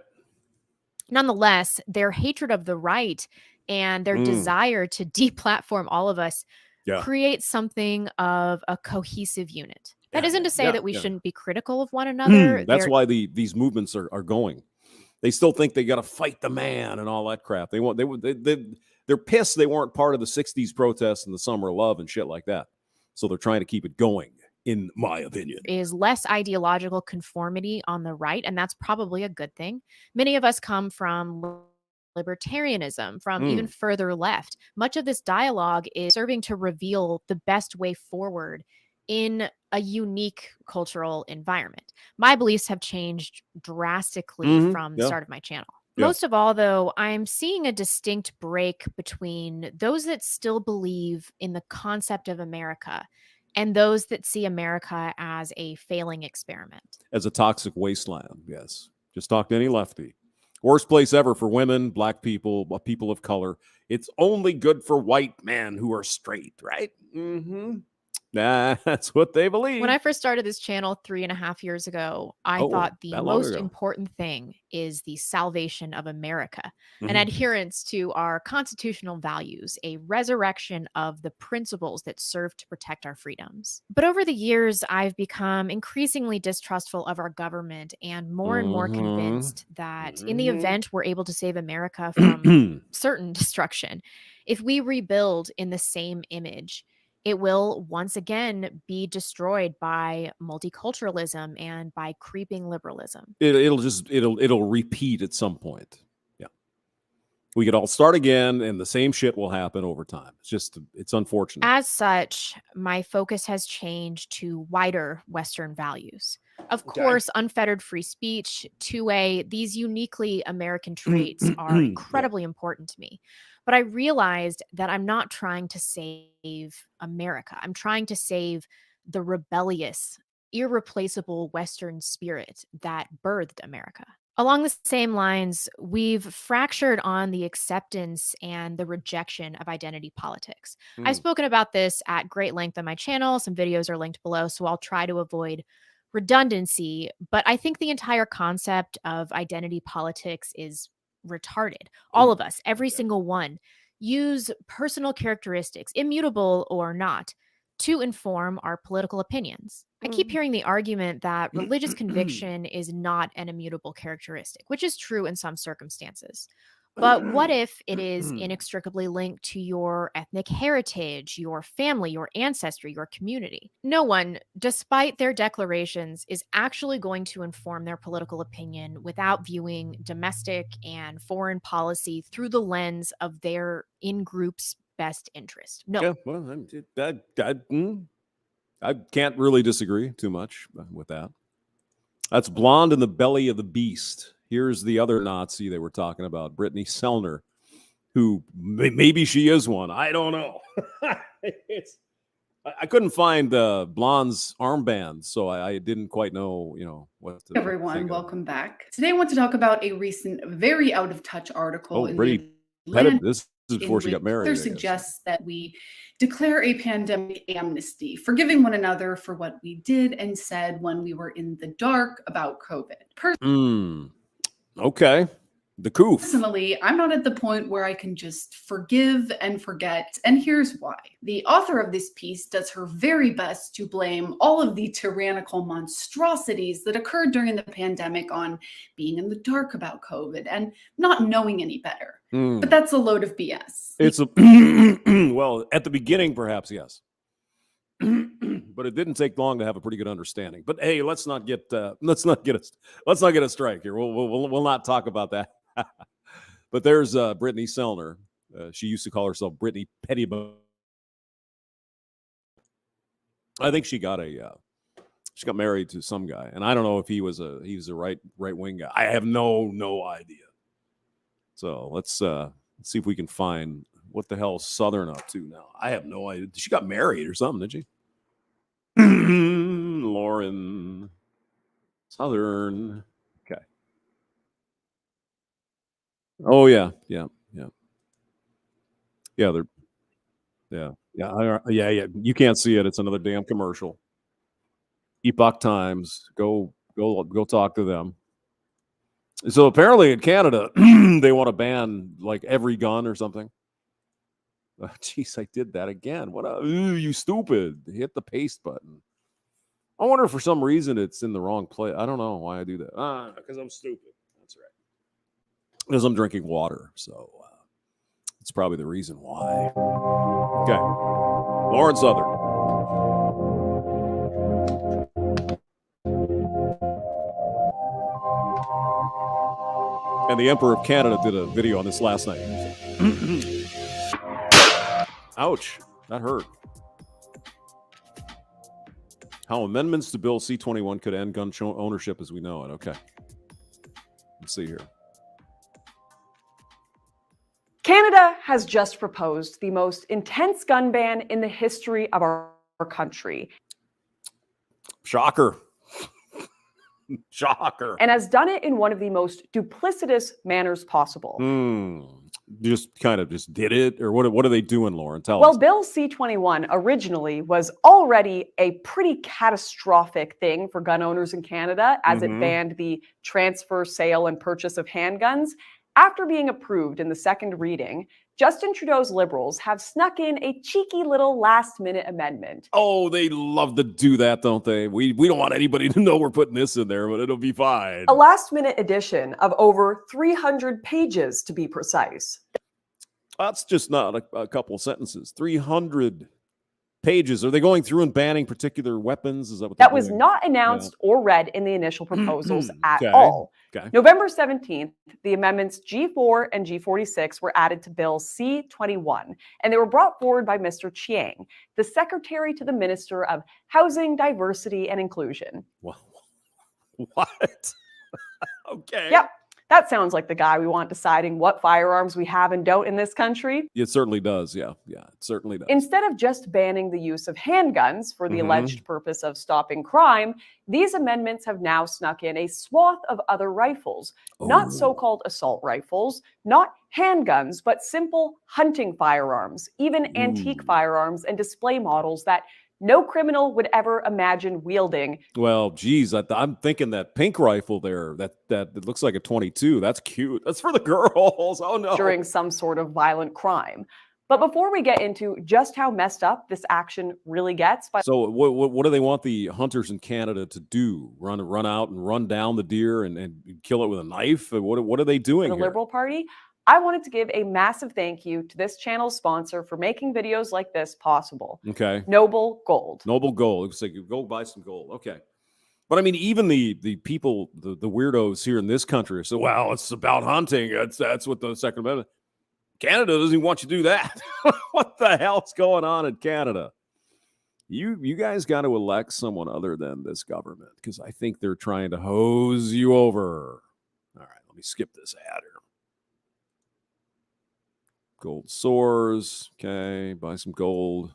Nonetheless, their hatred of the right and their desire to deplatform all of us creates something of a cohesive unit. That isn't to say that we shouldn't be critical of one another. That's why these movements are going. They still think they got to fight the man and all that crap. They're pissed they weren't part of the 60s protests and the Summer of Love and shit like that. So they're trying to keep it going, in my opinion. Is less ideological conformity on the right, and that's probably a good thing. Many of us come from libertarianism, from even further left. Much of this dialogue is serving to reveal the best way forward in a unique cultural environment. My beliefs have changed drastically from the start of my channel. Most of all, though, I'm seeing a distinct break between those that still believe in the concept of America and those that see America as a failing experiment. As a toxic wasteland, yes. Just talk to any lefty. Worst place ever for women, black people, people of color. It's only good for white men who are straight, right? Mm-hmm. That's what they believe. When I first started this channel 3.5 years ago, I thought the that long most ago. important thing is the salvation of America, an Mhm. adherence to our constitutional values, a resurrection of the principles that serve to protect our freedoms. But over the years, I've become increasingly distrustful of our government and more Mhm. convinced that in the event we're able to save America from certain destruction, if we rebuild in the same image, it will once again be destroyed by multiculturalism and by creeping liberalism. It'll repeat at some point. Yeah. We could all start again and the same shit will happen over time. It's unfortunate. As such, my focus has changed to wider Western values. Of course, unfettered free speech, 2A, these uniquely American traits are incredibly important to me. But I realized that I'm not trying to save America. I'm trying to save the rebellious, irreplaceable Western spirit that birthed America. Along the same lines, we've fractured on the acceptance and the rejection of identity politics. I've spoken about this at great length on my channel. Some videos are linked below, so I'll try to avoid redundancy. But I think the entire concept of identity politics is retarded. All of us, every single one, use personal characteristics, immutable or not, to inform our political opinions. I keep hearing the argument that religious conviction is not an immutable characteristic, which is true in some circumstances. But what if it is inextricably linked to your ethnic heritage, your family, your ancestry, your community? No one, despite their declarations, is actually going to inform their political opinion without viewing domestic and foreign policy through the lens of their in-group's best interest. No. Yeah, well, I can't really disagree too much with that. That's Blonde in the Belly of the Beast. Here's the other Nazi they were talking about, Brittany Sellner, who maybe she is one. I don't know. I couldn't find Blonde's armband, so I didn't quite know, what to Everyone, think of. welcome back. Today I want to talk about a recent, very out of touch article in Brittany the petted Atlantic, this is before she got married. There I guess. suggests that we declare a pandemic amnesty, forgiving one another for what we did and said when we were in the dark about COVID. Okay. The coof. Personally, I'm not at the point where I can just forgive and forget, and here's why. The author of this piece does her very best to blame all of the tyrannical monstrosities that occurred during the pandemic on being in the dark about COVID and not knowing any better. But that's a load of BS. It's a well, at the beginning, perhaps, yes. But it didn't take long to have a pretty good understanding. But hey, let's not get a strike here. We'll not talk about that. But there's Brittany Sellner. She used to call herself Brittany Pettibone. I think she got married to some guy, and I don't know if he was a right wing guy. I have no idea. So let's see if we can find what the hell is Southern up to now. I have no idea. She got married or something, did she? Lauren Southern. Okay. Oh yeah. Yeah. You can't see it. It's another damn commercial. Epoch Times. Go talk to them. So apparently in Canada, they want to ban like every gun or something. Jeez, I did that again. You stupid. Hit the paste button. I wonder if for some reason it's in the wrong place. I don't know why I do that. Because I'm stupid. That's right. Because I'm drinking water. So it's probably the reason why. Okay. Lauren Southern. And the Emperor of Canada did a video on this last night. Ouch. That hurt. How amendments to Bill C-21 could end gun ownership as we know it. Okay. Let's see here. Canada has just proposed the most intense gun ban in the history of our country. Shocker. Shocker. and has done it in one of the most duplicitous manners possible. Just kind of just did it? Or what are they doing, Lauren? Tell Well, us. Bill C-21 originally was already a pretty catastrophic thing for gun owners in Canada, as it banned the transfer, sale, and purchase of handguns. After being approved in the second reading, Justin Trudeau's Liberals have snuck in a cheeky little last-minute amendment. Oh, they love to do that, don't they? We don't want anybody to know we're putting this in there, but it'll be fine. A last-minute edition of over 300 pages, to be precise. That's just not a couple of sentences. 300 pages. Are they going through and banning particular weapons? Is that what that was not announced or read in the initial proposals at all. Okay. November 17th, the amendments G4 and G46 were added to Bill C-21, and they were brought forward by Mr. Chiang, the Secretary to the Minister of Housing, Diversity, and Inclusion. What? Okay. Yep. That sounds like the guy we want deciding what firearms we have and don't in this country. It certainly does. Yeah, it certainly does. Instead of just banning the use of handguns for the alleged purpose of stopping crime, these amendments have now snuck in a swath of other rifles, not so-called assault rifles, not handguns, but simple hunting firearms, even antique firearms and display models that no criminal would ever imagine wielding. Well, geez, I'm thinking that pink rifle there, that it looks like a 22. That's cute. That's for the girls. Oh, no. During some sort of violent crime. But before we get into just how messed up this action really gets... So what do they want the hunters in Canada to do? Run out and run down the deer and kill it with a knife? What are they doing the here? Liberal Party? I wanted to give a massive thank you to this channel's sponsor for making videos like this possible. Okay. Noble Gold. Noble Gold. It's like, go buy some gold. Okay. But I mean, even the people, the weirdos here in this country say, well, it's about hunting. That's what the Second Amendment. Canada doesn't even want you to do that. What the hell's going on in Canada? You guys got to elect someone other than this government, because I think they're trying to hose you over. All right, let me skip this ad here. Gold sores. Okay, buy some gold.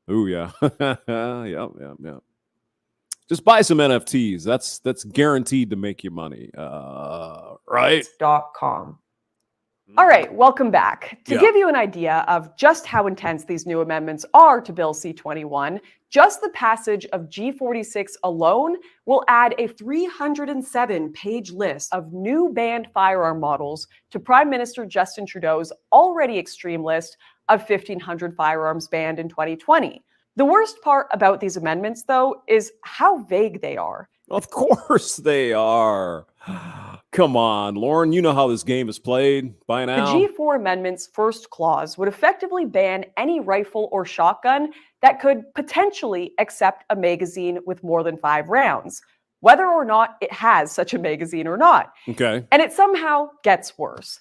Oh yeah. Yeah. Just buy some NFTs. That's guaranteed to make you money. Right? .com. All right, welcome back. To give you an idea of just how intense these new amendments are to Bill C-21, just the passage of G46 alone will add a 307-page list of new banned firearm models to Prime Minister Justin Trudeau's already extreme list of 1,500 firearms banned in 2020. The worst part about these amendments, though, is how vague they are. Of course they are. Come on, Lauren, you know how this game is played by now. The G4 Amendment's first clause would effectively ban any rifle or shotgun that could potentially accept a magazine with more than 5 rounds, whether or not it has such a magazine or not. Okay. And it somehow gets worse.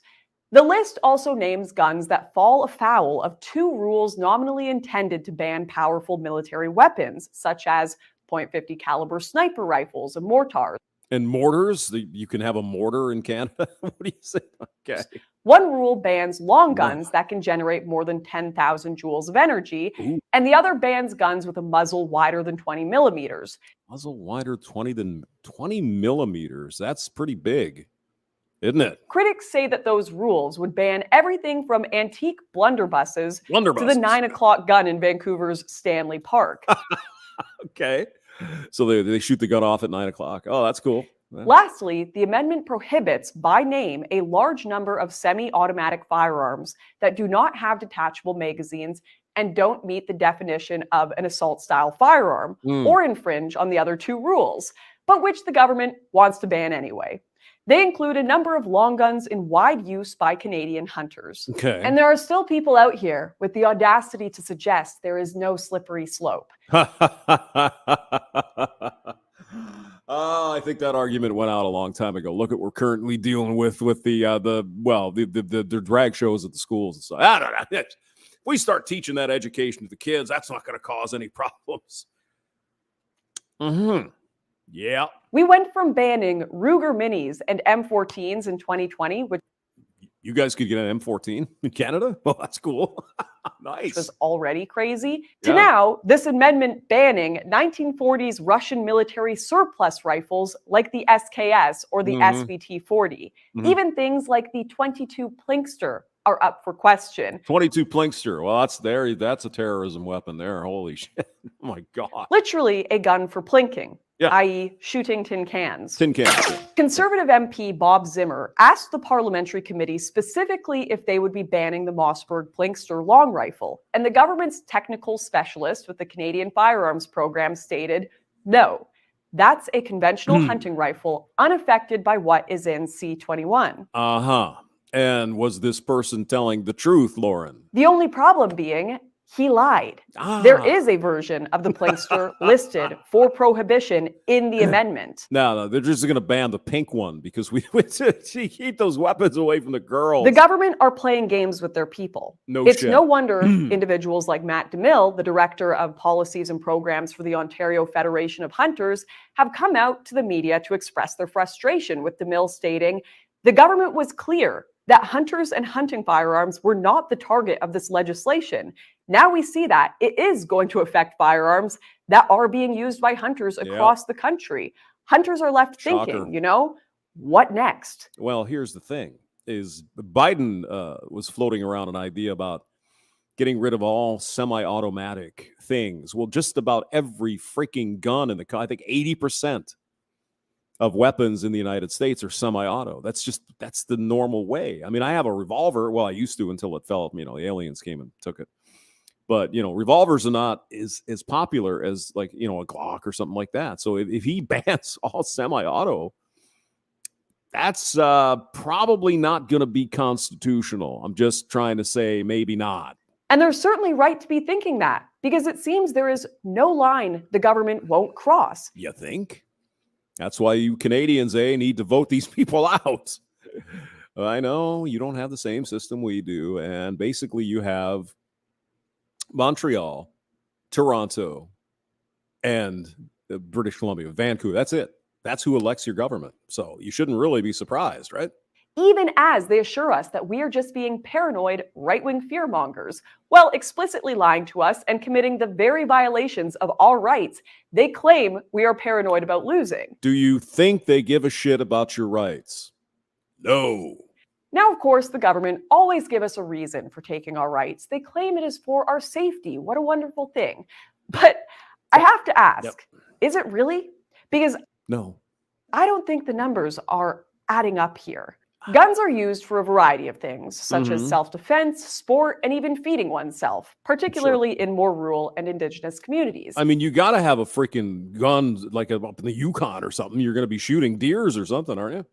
The list also names guns that fall afoul of 2 rules nominally intended to ban powerful military weapons, such as .50 caliber sniper rifles and mortars. And mortars? You can have a mortar in Canada? What do you say? Okay. One rule bans long guns that can generate more than 10,000 joules of energy, and the other bans guns with a muzzle wider than 20 millimeters. Muzzle wider 20 millimeters. That's pretty big, isn't it? Critics say that those rules would ban everything from antique blunderbusses to the 9 o'clock gun in Vancouver's Stanley Park. Okay. So they shoot the gun off at 9 o'clock. Oh, that's cool. Lastly, the amendment prohibits by name a large number of semi-automatic firearms that do not have detachable magazines and don't meet the definition of an assault-style firearm or infringe on the other 2 rules, but which the government wants to ban anyway. They include a number of long guns in wide use by Canadian hunters. Okay. And there are still people out here with the audacity to suggest there is no slippery slope. I think that argument went out a long time ago. Look at what we're currently dealing with the drag shows at the schools and stuff. I don't know. If we start teaching that education to the kids, that's not going to cause any problems. Yeah. We went from banning Ruger Minis and M14s in 2020, which You guys could get an M14 in Canada? Well, that's cool. Nice. Which was already crazy, to Yeah. now this amendment banning 1940s Russian military surplus rifles like the SKS or the Mhm. SVT-40. Mhm. Even things like the 22 Plinkster are up for question. 22 Plinkster. Well, that's a terrorism weapon there. Holy shit. Oh my God. Literally a gun for plinking, Yeah. i.e. shooting tin cans. Tin cans. Conservative MP Bob Zimmer asked the parliamentary committee specifically if they would be banning the Mossberg Plinkster long rifle, and the government's technical specialist with the Canadian Firearms Program stated, no, that's a conventional hunting rifle unaffected by what is in C-21. Uh-huh. And was this person telling the truth, Lauren? The only problem being, he lied. Ah. There is a version of the Plinkster listed for prohibition in the amendment. No, they're just going to ban the pink one because we keep those weapons away from the girls. The government are playing games with their people. No It's shit. no wonder individuals like Matt DeMille, the director of policies and programs for the Ontario Federation of Hunters, have come out to the media to express their frustration, with DeMille stating, the government was clear that hunters and hunting firearms were not the target of this legislation. Now we see that it is going to affect firearms that are being used by hunters across the country. Hunters are left Shocker. thinking, what next? Well, here's the thing, is Biden was floating around an idea about getting rid of all semi-automatic things. Well, just about every freaking gun in the I think 80% of weapons in the United States are semi-auto. That's the normal way. I mean, I have a revolver. Well, I used to until it fell. The aliens came and took it. But, revolvers are not as popular as like, a Glock or something like that. So if he bans all semi-auto, that's probably not going to be constitutional. I'm just trying to say maybe not. And they're certainly right to be thinking that, because it seems there is no line the government won't cross. You think? That's why you Canadians, need to vote these people out. I know you don't have the same system we do. And basically you have Montreal, Toronto, and British Columbia, Vancouver. That's it. That's who elects your government. So you shouldn't really be surprised, right? Even as they assure us that we are just being paranoid right-wing fearmongers, while explicitly lying to us and committing the very violations of our rights they claim we are paranoid about losing. Do you think they give a shit about your rights? No. Now, of course, the government always give us a reason for taking our rights. They claim it is for our safety. What a wonderful thing. But I have to ask, is it really? Because no, I don't think the numbers are adding up here. Guns are used for a variety of things, such as self-defense, sport, and even feeding oneself, particularly in more rural and indigenous communities. I mean, you got to have a freaking gun like up in the Yukon or something. You're going to be shooting deers or something, aren't you?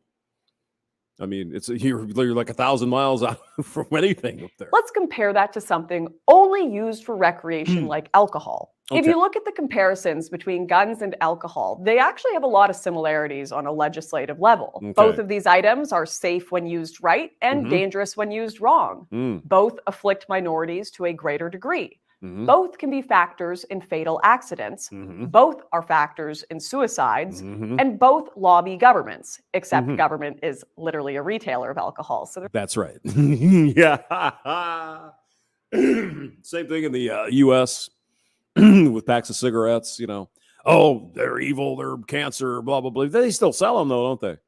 I mean, you're like 1,000 miles out from anything up there. Let's compare that to something only used for recreation like alcohol. Okay. If you look at the comparisons between guns and alcohol, they actually have a lot of similarities on a legislative level. Okay. Both of these items are safe when used right and dangerous when used wrong. Both afflict minorities to a greater degree. Both can be factors in fatal accidents. Both are factors in suicides. And both lobby governments, except government is literally a retailer of alcohol. So that's right. Yeah. Same thing in the U.S. with packs of cigarettes, Oh, they're evil, they're cancer, blah, blah, blah. They still sell them, though, don't they?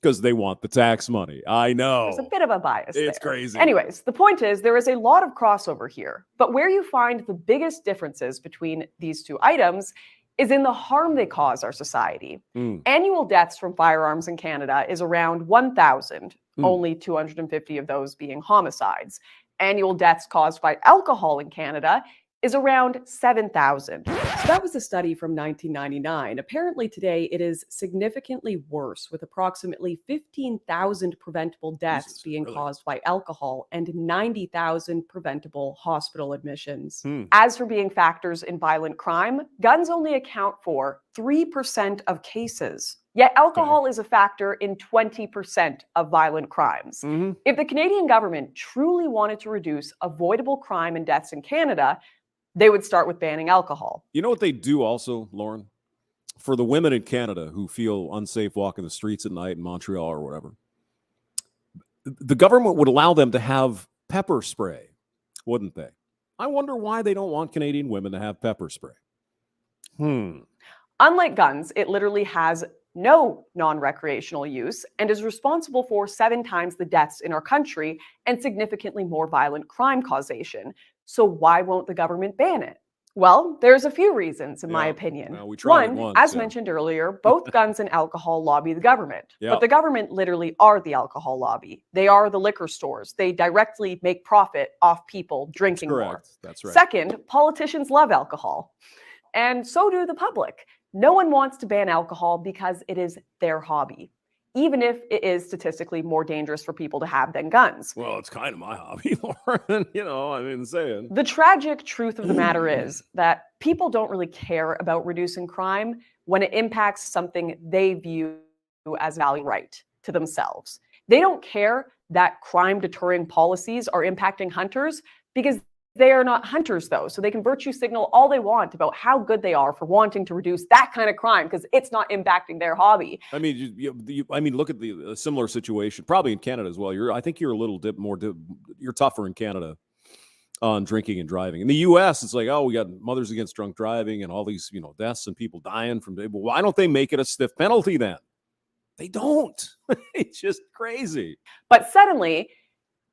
Because they want the tax money. I know. There's a bit of a bias It's there. crazy. Anyways, the point is there is a lot of crossover here. But where you find the biggest differences between these two items is in the harm they cause our society. Annual deaths from firearms in Canada is around 1,000, only 250 of those being homicides. Annual deaths caused by alcohol in Canada is around 7,000. So that was a study from 1999. Apparently today it is significantly worse, with approximately 15,000 preventable deaths being caused by alcohol and 90,000 preventable hospital admissions. As for being factors in violent crime, guns only account for 3% of cases. Yet alcohol is a factor in 20% of violent crimes. If the Canadian government truly wanted to reduce avoidable crime and deaths in Canada, they would start with banning alcohol. You know what they do also, Lauren? For the women in Canada who feel unsafe walking the streets at night in Montreal or whatever, the government would allow them to have pepper spray, wouldn't they? I wonder why they don't want Canadian women to have pepper spray. Unlike guns, it literally has no non-recreational use and is responsible for 7 times the deaths in our country and significantly more violent crime causation. So why won't the government ban it? Well, there's a few reasons, in my opinion. Well, we tried it One, once, as mentioned earlier, both guns and alcohol lobby the government. Yep. But the government literally are the alcohol lobby. They are the liquor stores. They directly make profit off people drinking more. Correct. That's right. Second, politicians love alcohol. And so do the public. No one wants to ban alcohol because it is their hobby, even if it is statistically more dangerous for people to have than guns. Well, it's kind of my hobby, Lauren. I mean, saying. The tragic truth of the matter is that people don't really care about reducing crime when it impacts something they view as a value right to themselves. They don't care that crime deterring policies are impacting hunters because they are not hunters, though, so they can virtue signal all they want about how good they are for wanting to reduce that kind of crime because it's not impacting their hobby. I mean, look at the similar situation, probably in Canada as well. I think you're a little you're tougher in Canada on drinking and driving. In the U.S., it's like, oh, we got Mothers Against Drunk Driving and all these, deaths and people dying from. Well, why don't they make it a stiff penalty then? They don't. It's just crazy. But suddenly,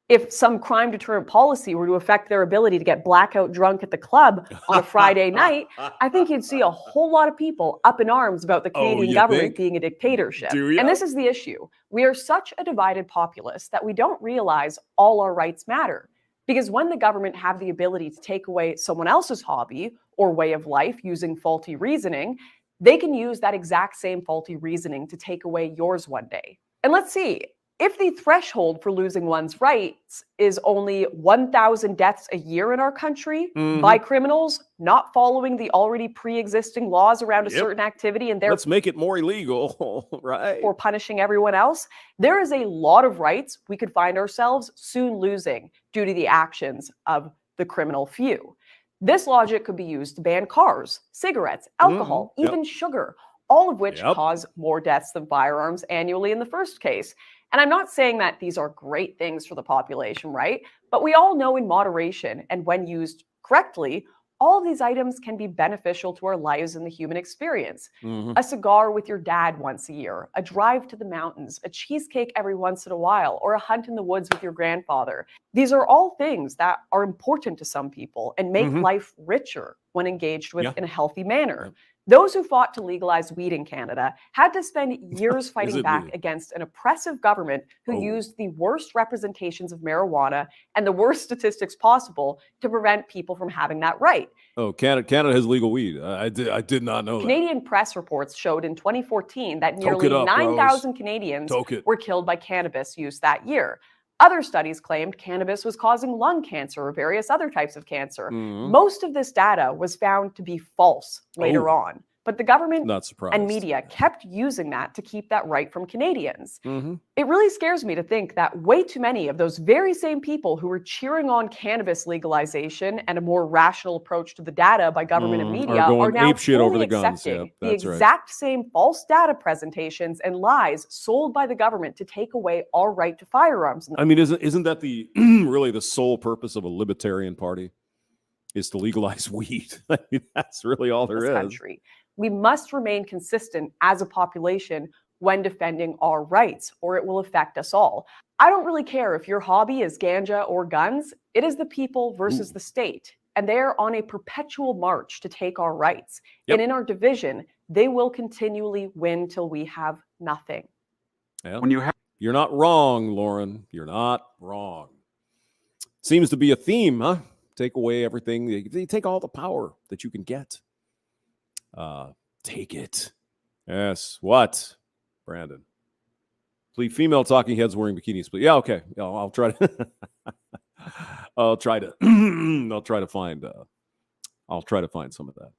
if some crime deterrent policy were to affect their ability to get blackout drunk at the club on a Friday night, I think you'd see a whole lot of people up in arms about the Canadian government being a dictatorship. And this is the issue. We are such a divided populace that we don't realize all our rights matter. Because when the government have the ability to take away someone else's hobby or way of life using faulty reasoning, they can use that exact same faulty reasoning to take away yours one day. And let's see. If the threshold for losing one's rights is only 1,000 deaths a year in our country by criminals not following the already pre-existing laws around a certain activity and let's make it more illegal, right? Or punishing everyone else, there is a lot of rights we could find ourselves soon losing due to the actions of the criminal few. This logic could be used to ban cars, cigarettes, alcohol, even sugar, all of which cause more deaths than firearms annually in the first case. And I'm not saying that these are great things for the population, right? But we all know in moderation and when used correctly, all of these items can be beneficial to our lives and the human experience. A cigar with your dad once a year, a drive to the mountains, a cheesecake every once in a while, or a hunt in the woods with your grandfather. These are all things that are important to some people and make life richer when engaged with in a healthy manner. Those who fought to legalize weed in Canada had to spend years fighting back against an oppressive government who used the worst representations of marijuana and the worst statistics possible to prevent people from having that right. Oh, Canada has legal weed. I did not know that. Canadian press reports showed in 2014 that nearly 9,000 Canadians were killed by cannabis use that year. Other studies claimed cannabis was causing lung cancer or various other types of cancer. Most of this data was found to be false later on, but the government and media kept using that to keep that right from Canadians. It really scares me to think that way too many of those very same people who were cheering on cannabis legalization and a more rational approach to the data by government and media are now fully accepting the exact same false data presentations and lies sold by the government to take away our right to firearms. I mean, isn't that the really the sole purpose of a libertarian party is to legalize weed? I mean, that's really all there is. Country. We must remain consistent as a population when defending our rights, or it will affect us all. I don't really care if your hobby is ganja or guns. It is the people versus the state, and they are on a perpetual march to take our rights. And in our division, they will continually win till we have nothing. You're not wrong, Lauren. You're not wrong. Seems to be a theme, huh? Take away everything. They take all the power that you can get. Take it. Yes. What? Brandon. Please, female talking heads wearing bikinis, please. Yeah, okay. I'll try to I'll try to find some of that.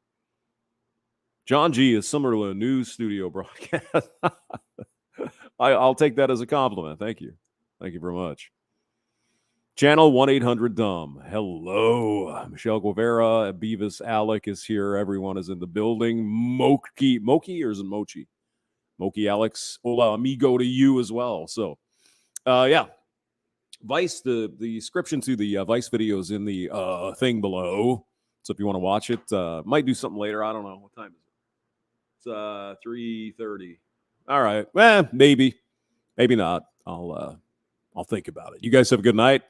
John G is similar to a news studio broadcast. I'll take that as a compliment. Thank you. Thank you very much. Channel 1-800-DUMB. Hello. Michelle Guevara, Beavis, Alec is here. Everyone is in the building. Moki, or is it Mochi? Moki, Alex. Hola, amigo to you as well. So, yeah. Vice, the description to the Vice video is in the thing below. So if you want to watch it, might do something later. I don't know. What time is it? It's 3:30. All right. Well, maybe not. I'll think about it. You guys have a good night.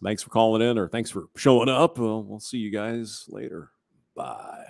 Thanks for calling in, or thanks for showing up. We'll see you guys later. Bye.